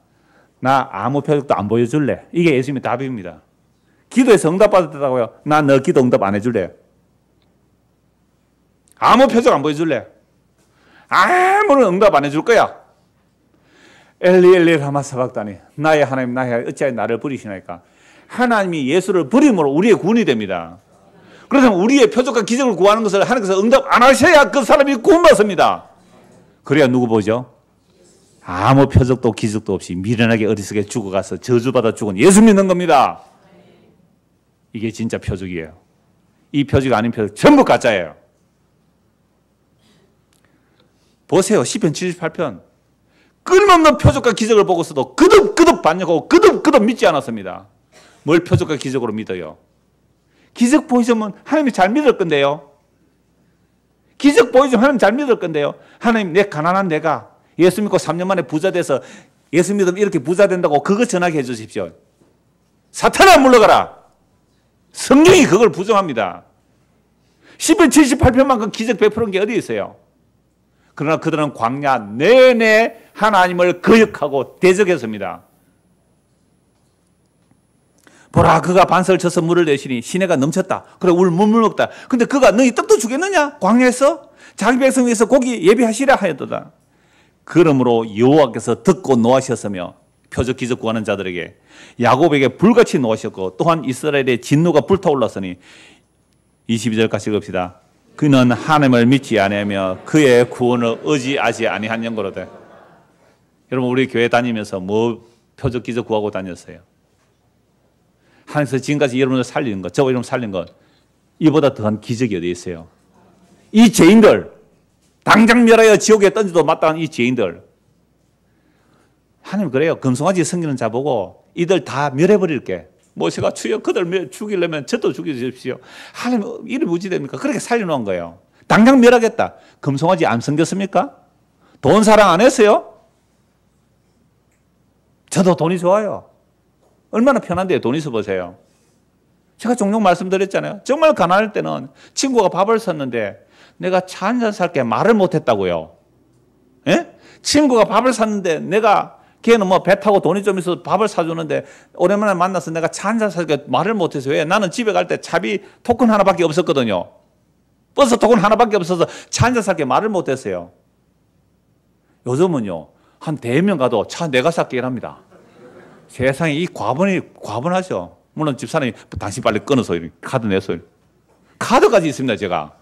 나 아무 표적도 안 보여줄래. 이게 예수님의 답입니다. 기도에서 응답받았다고요? 나 너 기도 응답 안 해줄래. 아무 표적 안 보여줄래. 아무런 응답 안 해줄 거야. 엘리 엘리 라마 사박다니 나의 하나님 나의 하나님 어찌하여 나를 버리시나이까. 하나님이 예수를 버림으로 우리의 구원이 됩니다. 그래서 우리의 표적과 기적을 구하는 것을 하나님께서 응답 안 하셔야 그 사람이 구원받습니다. 그래야 누구 보죠? 아무 표적도 기적도 없이 미련하게 어리석게 죽어가서 저주받아 죽은 예수 믿는 겁니다. 이게 진짜 표적이에요. 이 표적이 아닌 표적 전부 가짜예요. 보세요. 시편 78편. 끊임없는 표적과 기적을 보고서도 그득그득 반역하고 그득그득 믿지 않았습니다. 뭘 표적과 기적으로 믿어요? 기적 보이시면 하나님이 잘 믿을 건데요. 기적 보이시면 하나님 잘 믿을 건데요. 하나님 내 가난한 내가 예수 믿고 3년 만에 부자 돼서 예수 믿으면 이렇게 부자 된다고 그거 전하게 해 주십시오. 사탄아 물러가라. 성경이 그걸 부정합니다. 시편 78편만큼 기적 베푸는 게 어디 있어요? 그러나 그들은 광야 내내 하나님을 거역하고 대적했습니다. 보라, 그가 반석을 쳐서 물을 내시니 시내가 넘쳤다. 그래, 물 먹다. 근데 그가 너희 떡도 주겠느냐? 광야에서 자기 백성 위해서 고기 예비하시라 하였도다. 그러므로 여호와께서 듣고 노하셨으며 표적 기적 구하는 자들에게 야곱에게 불같이 노하셨고 또한 이스라엘의 진노가 불타올랐으니 22절 같이 읽읍시다. 그는 하나님을 믿지 아니하며 그의 구원을 의지하지 아니한 영거로되. 여러분, 우리 교회 다니면서 뭐 표적 기적 구하고 다녔어요? 하나님께서 지금까지 여러분을 살리는 것, 저와 여러분 살린 것, 이보다 더한 기적이 어디 있어요? 이 죄인들, 당장 멸하여 지옥에 던져도 마땅한 이 죄인들. 하나님 그래요. 금송아지 섬기는 자 보고 이들 다 멸해버릴게. 모세가 주여 그들 죽이려면 저도 죽여주십시오. 하나님 이를 무지됩니까? 그렇게 살려놓은 거예요. 당장 멸하겠다. 금송아지 안 섬겼습니까? 돈 사랑 안 했어요? 저도 돈이 좋아요. 얼마나 편한데요. 돈 있어 보세요. 제가 종종 말씀드렸잖아요. 정말 가난할 때는 친구가 밥을 샀는데 내가 차 한잔 살게 말을 못했다고요. 예? 친구가 밥을 샀는데 내가 걔는 뭐 배 타고 돈이 좀 있어서 밥을 사주는데 오랜만에 만나서 내가 차 한잔 살게 말을 못해서. 왜? 나는 집에 갈 때 차비 토큰 하나밖에 없었거든요. 버스 토큰 하나밖에 없어서 차 한잔 살게 말을 못했어요. 요즘은요, 한 대면 가도 차 내가 살게 이랍니다. 세상에 이 과분하죠. 물론 집사람이 당신 빨리 끊어서 카드 내서. 카드까지 있습니다, 제가.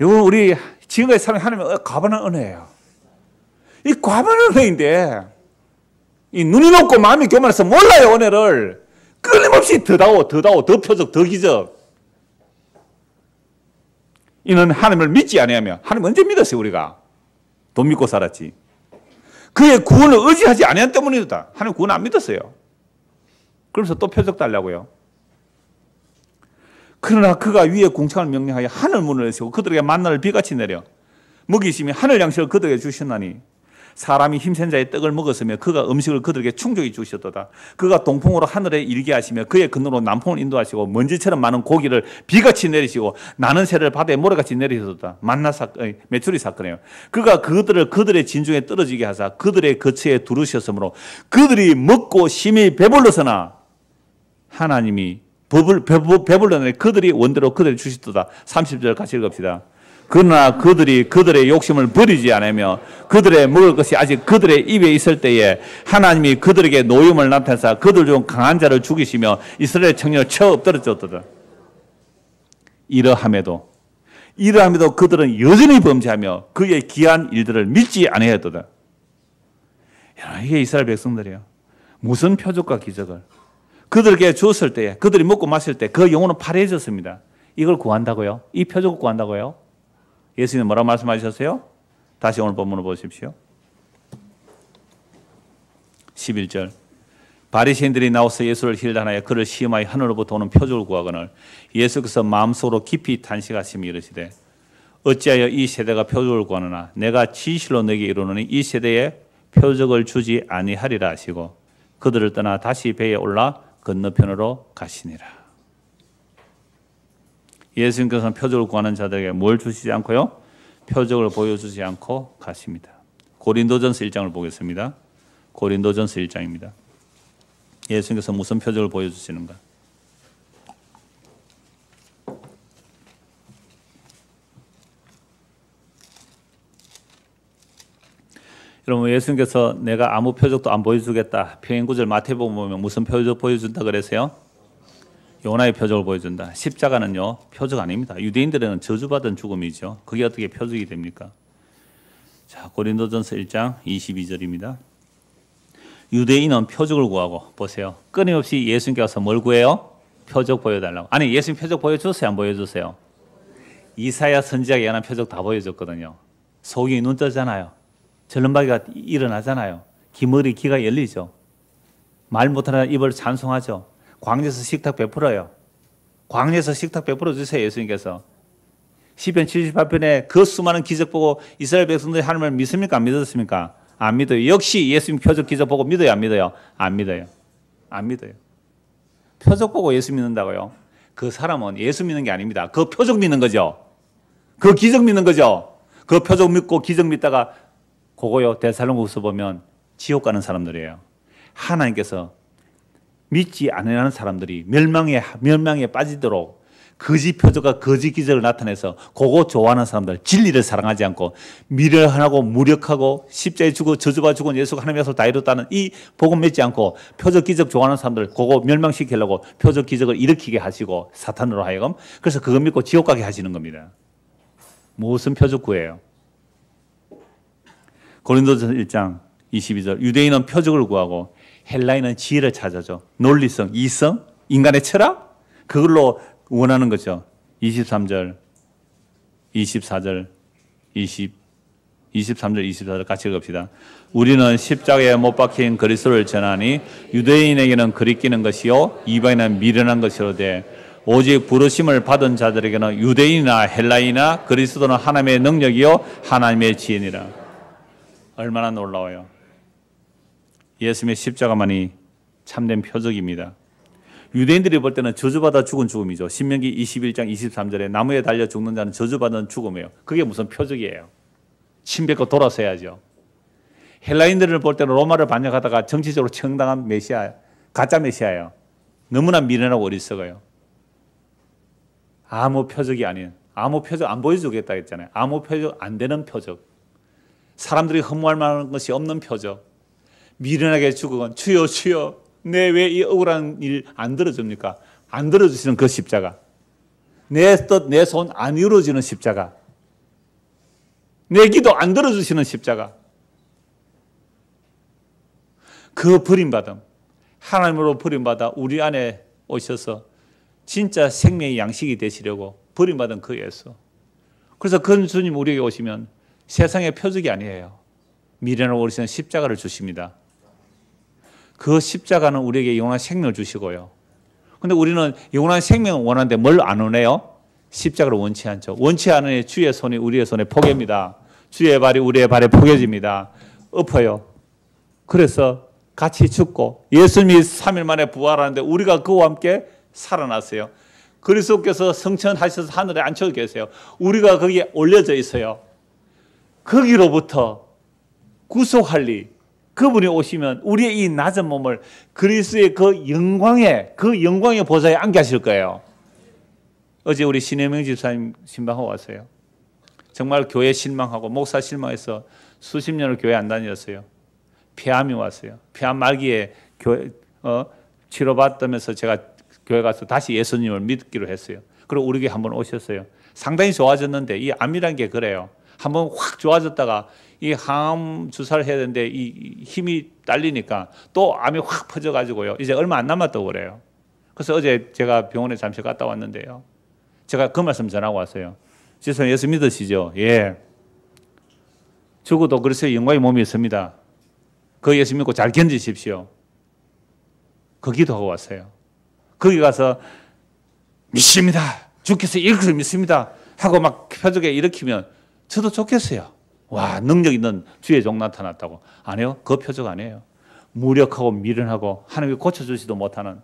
이건 우리 지금까지 사는 하나님의 과분한 은혜예요. 이 과분한 은혜인데, 이 눈이 높고 마음이 교만해서 몰라요, 은혜를. 끊임없이 더 표적, 더 기적. 이는 하나님을 믿지 아니하며, 하나님 언제 믿었어요, 우리가? 돈 믿고 살았지. 그의 구원을 의지하지 아니한 때문이다. 하나님 구원 안 믿었어요. 그러면서 또 표적 달라고요. 그러나 그가 위에 궁창을 명령하여 하늘 문을 여시고 그들에게 만나를 비같이 내려 먹이시며 하늘 양식을 그들에게 주셨나니 사람이 힘센 자의 떡을 먹었으며 그가 음식을 그들에게 충족히 주셨도다. 그가 동풍으로 하늘에 일게 하시며 그의 근으로 남풍을 인도하시고 먼지처럼 많은 고기를 비같이 내리시고 나는 새를 바다에 모래같이 내리셨도다. 만나 사건, 메추리 사건이에요. 그가 그들의 진중에 떨어지게 하사 그들의 거처에 두르셨으므로 그들이 먹고 심히 배불러서나 하나님이 배불러내 그들이 원대로 그들이 주시도다. 30절 같이 읽읍시다. 그러나 그들이 그들의 욕심을 버리지 않으며 그들의 먹을 것이 아직 그들의 입에 있을 때에 하나님이 그들에게 노임을 나타내사 그들 중 강한 자를 죽이시며 이스라엘 청년을 쳐 엎드려줬도다. 이러함에도 그들은 여전히 범죄하며 그의 기한 일들을 믿지 아니하였도다. 이게 이스라엘 백성들이에요. 무슨 표적과 기적을 그들에게 주었을 때에 그들이 먹고 마실 때 그 영혼은 파래해졌습니다. 이걸 구한다고요? 이 표적을 구한다고요? 예수님은 뭐라고 말씀하셨어요? 다시 오늘 본문을 보십시오. 11절 바리새인들이 나와서 예수를 힐단하여 그를 시험하여 하늘로부터 오는 표적을 구하거늘 예수께서 마음속으로 깊이 탄식하시며 이르시되 어찌하여 이 세대가 표적을 구하느냐 내가 진실로 너에게 이르노니 이 세대에 표적을 주지 아니하리라 하시고 그들을 떠나 다시 배에 올라 건너편으로 가시니라. 예수님께서는 표적을 구하는 자들에게 뭘 주시지 않고요? 표적을 보여주지 않고 가십니다. 고린도전서 1장을 보겠습니다. 고린도전서 1장입니다. 예수님께서 무슨 표적을 보여주시는가? 여러분 예수님께서 내가 아무 표적도 안 보여주겠다. 평행구절 마태복음 보면 무슨 표적 보여준다 그랬어요? 요나의 표적을 보여준다. 십자가는요 표적 아닙니다. 유대인들은 저주받은 죽음이죠. 그게 어떻게 표적이 됩니까? 자 고린도전서 1장 22절입니다. 유대인은 표적을 구하고 보세요. 끊임없이 예수님께서 뭘 구해요? 표적 보여달라고. 아니 예수님 표적 보여줬어요? 안 보여줬어요? 이사야 선지자가 예언한 표적 다 보여줬거든요. 속이 눈 뜨잖아요. 절름발이가 일어나잖아요. 기머리 귀가 열리죠. 말 못하는 입을 찬송하죠. 광야에서 식탁 베풀어요. 광야에서 식탁 베풀어 주세요. 예수님께서. 시편 78편에 그 수많은 기적 보고 이스라엘 백성들이 하나님을 믿습니까? 안 믿었습니까? 안 믿어요. 역시 예수님 표적 기적 보고 믿어요? 안 믿어요? 안 믿어요. 안 믿어요. 표적 보고 예수 믿는다고요? 그 사람은 예수 믿는 게 아닙니다. 그 표적 믿는 거죠. 그 기적 믿는 거죠. 그 표적 믿고 기적 믿다가 그거요. 데살로니가서 보면 지옥 가는 사람들이에요. 하나님께서 믿지 않는 사람들이 멸망에 빠지도록 거짓 표적과 거짓 기적을 나타내서 그거 좋아하는 사람들, 진리를 사랑하지 않고 미련하고 무력하고 십자가에 죽어 저주받아 죽은 예수가 하나님의 약속을 다 이뤘다는 이 복음 믿지 않고 표적 기적 좋아하는 사람들 그거 멸망시키려고 표적 기적을 일으키게 하시고 사탄으로 하여금 그래서 그거 믿고 지옥 가게 하시는 겁니다. 무슨 표적 구해요? 고린도전서 1장 22절 유대인은 표적을 구하고 헬라인은 지혜를 찾아줘. 논리성, 이성, 인간의 철학 그걸로 원하는 거죠. 23절, 24절, 23절, 24절 같이 읽읍시다. 우리는 십자가에 못 박힌 그리스도를 전하니 유대인에게는 거리끼는 것이요 이방인은 미련한 것이로되 오직 부르심을 받은 자들에게는 유대인이나 헬라인이나 그리스도는 하나님의 능력이요 하나님의 지혜니라. 얼마나 놀라워요. 예수님의 십자가만이 참된 표적입니다. 유대인들이 볼 때는 저주받아 죽은 죽음이죠. 신명기 21장 23절에 나무에 달려 죽는 자는 저주받은 죽음이에요. 그게 무슨 표적이에요. 침 뱉고 돌아서야죠. 헬라인들을 볼 때는 로마를 반역하다가 정치적으로 청당한 메시아, 가짜 메시아예요. 너무나 미련하고 어리석어요. 아무 표적이 아닌, 아무 표적 안 보여주겠다 했잖아요. 아무 표적 안 되는 표적. 사람들이 허무할 만한 것이 없는 표적. 미련하게 죽어간 주여 주여 내 왜 이 억울한 일 안 들어줍니까? 안 들어주시는 그 십자가. 내 뜻, 내 손 안 이루어지는 십자가. 내 기도 안 들어주시는 십자가. 그 버림받음. 하나님으로 버림받아 우리 안에 오셔서 진짜 생명의 양식이 되시려고 버림받은 그 예수. 그래서 그 주님 우리에게 오시면 세상의 표적이 아니에요. 미련하고 어리석은 십자가를 주십니다. 그 십자가는 우리에게 영원한 생명을 주시고요. 그런데 우리는 영원한 생명을 원하는데 뭘 안 원해요? 십자가를 원치 않죠. 원치 않으니 주의 손이 우리의 손에 포개입니다. 주의 발이 우리의 발에 포개집니다. 엎어요. 그래서 같이 죽고 예수님이 3일 만에 부활하는데 우리가 그와 함께 살아났어요. 그리스도께서 성천하셔서 하늘에 앉혀 계세요. 우리가 거기에 올려져 있어요. 거기로부터 구속할 리 그분이 오시면 우리의 이 낮은 몸을 그리스도의 그 영광의 보좌에 앉게 하실 거예요. 어제 우리 신혜명 집사님 신방하고 왔어요. 정말 교회 실망하고 목사 실망해서 수십 년을 교회 안 다녔어요. 폐암이 왔어요. 폐암 말기에 교회 치료받으면서 제가 교회 가서 다시 예수님을 믿기로 했어요. 그리고 우리 교회 한번 오셨어요. 상당히 좋아졌는데 이 암이라는 게 그래요. 한번 확 좋아졌다가 이 항암 주사를 해야 되는데 이 힘이 딸리니까 또 암이 확 퍼져가지고요. 이제 얼마 안 남았다고 그래요. 그래서 어제 제가 병원에 잠시 갔다 왔는데요. 제가 그 말씀 전하고 왔어요. 지금 예수 믿으시죠? 예. 죽어도 그리스도의 영광의 몸이 있습니다. 그 예수 믿고 잘 견디십시오. 그 기도하고 왔어요. 거기 가서 믿습니다. 주께서 이렇게 믿습니다. 하고 막 표적에 일으키면 저도 좋겠어요. 와, 능력 있는 주의 종 나타났다고. 아니요, 그 표적 아니에요. 무력하고 미련하고 하나님이 고쳐주지도 못하는.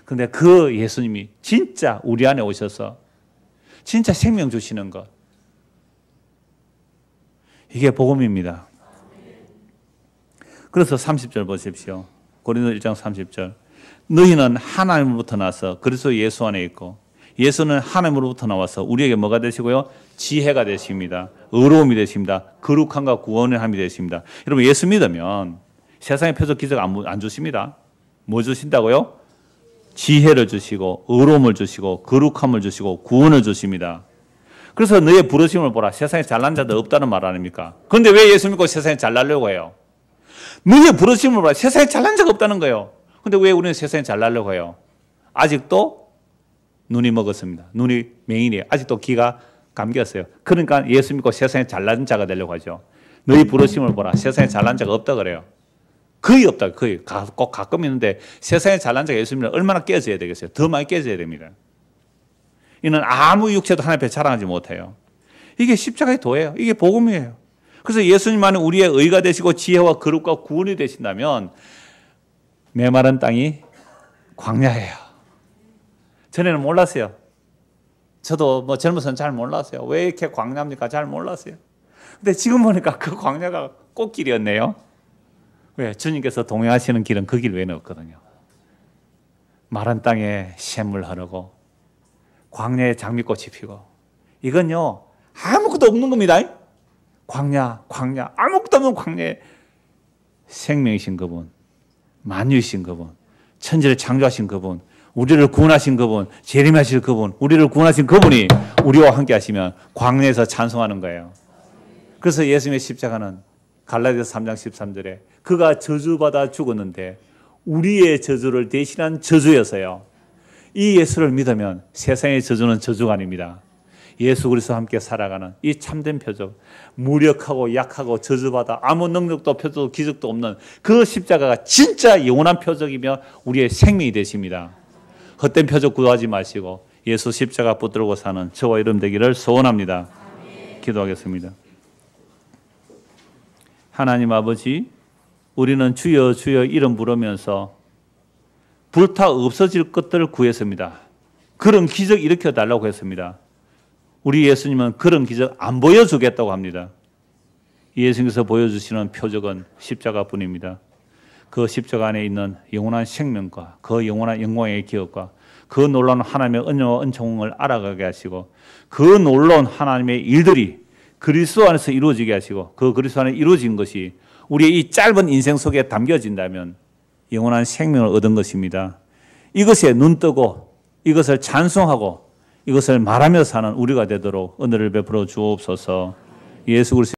그런데 그 예수님이 진짜 우리 안에 오셔서 진짜 생명 주시는 것. 이게 복음입니다. 그래서 30절 보십시오. 고린도 1장 30절. 너희는 하나님으로부터 나서 그리스도 예수 안에 있고 예수는 하나님으로부터 나와서 우리에게 뭐가 되시고요? 지혜가 되십니다. 의로움이 되십니다. 거룩함과 구원의 함이 되십니다. 여러분 예수 믿으면 세상의 표적 기적 안 주십니다. 뭐 주신다고요? 지혜를 주시고 의로움을 주시고 거룩함을 주시고 구원을 주십니다. 그래서 너의 부르심을 보라. 세상에 잘난 자들 없다는 말 아닙니까? 그런데 왜 예수 믿고 세상에 잘나려고 해요? 너의 부르심을 보라. 세상에 잘난 자가 없다는 거예요. 그런데 왜 우리는 세상에 잘나려고 해요? 아직도 눈이 먹었습니다. 눈이 맹인이에요. 아직도 귀가 감겼어요. 그러니까 예수 믿고 세상에 잘난 자가 되려고 하죠. 너희 부르심을 보라. 세상에 잘난 자가 없다 그래요. 거의 없다. 거의. 꼭 가끔 있는데 세상에 잘난 자가 예수 믿으면 얼마나 깨져야 되겠어요. 더 많이 깨져야 됩니다. 이는 아무 육체도 하나님 앞에 자랑하지 못해요. 이게 십자가의 도예요. 이게 복음이에요. 그래서 예수님만이 우리의 의가 되시고 지혜와 거룩과 구원이 되신다면 메마른 땅이 광야예요. 전에는 몰랐어요. 저도 뭐 젊어서는 잘 몰랐어요. 왜 이렇게 광야입니까? 잘 몰랐어요. 근데 지금 보니까 그 광야가 꽃길이었네요. 왜? 주님께서 동행하시는 길은 그 길 외에는 없거든요. 마른 땅에 샘물 흐르고 광야에 장미꽃이 피고 이건요 아무것도 없는 겁니다. 광야 아무것도 없는 광야에 생명이신 그분, 만유이신 그분, 천지를 창조하신 그분, 우리를 구원하신 그분, 재림하실 그분, 우리를 구원하신 그분이 우리와 함께 하시면 광야에서 찬송하는 거예요. 그래서 예수님의 십자가는 갈라디아서 3장 13절에 그가 저주받아 죽었는데 우리의 저주를 대신한 저주여서요. 이 예수를 믿으면 세상의 저주는 저주가 아닙니다. 예수 그리스도와 함께 살아가는 이 참된 표적, 무력하고 약하고 저주받아 아무 능력도 표적도 기적도 없는 그 십자가가 진짜 영원한 표적이며 우리의 생명이 되십니다. 헛된 표적 구하지 마시고 예수 십자가 붙들고 사는 저와 여러분 되기를 소원합니다. 기도하겠습니다. 하나님 아버지, 우리는 주여 주여 이름 부르면서 불타 없어질 것들을 구했습니다. 그런 기적 일으켜 달라고 했습니다. 우리 예수님은 그런 기적 안 보여주겠다고 합니다. 예수님께서 보여주시는 표적은 십자가뿐입니다. 그 십자가 안에 있는 영원한 생명과 그 영원한 영광의 기업과 그 놀라운 하나님의 은혜와 은총을 알아가게 하시고 그 놀라운 하나님의 일들이 그리스도 안에서 이루어지게 하시고 그 그리스도 안에 이루어진 것이 우리의 이 짧은 인생 속에 담겨진다면 영원한 생명을 얻은 것입니다. 이것에 눈뜨고 이것을 찬송하고 이것을 말하며 사는 우리가 되도록 은혜를 베풀어 주옵소서. 예수 그리스도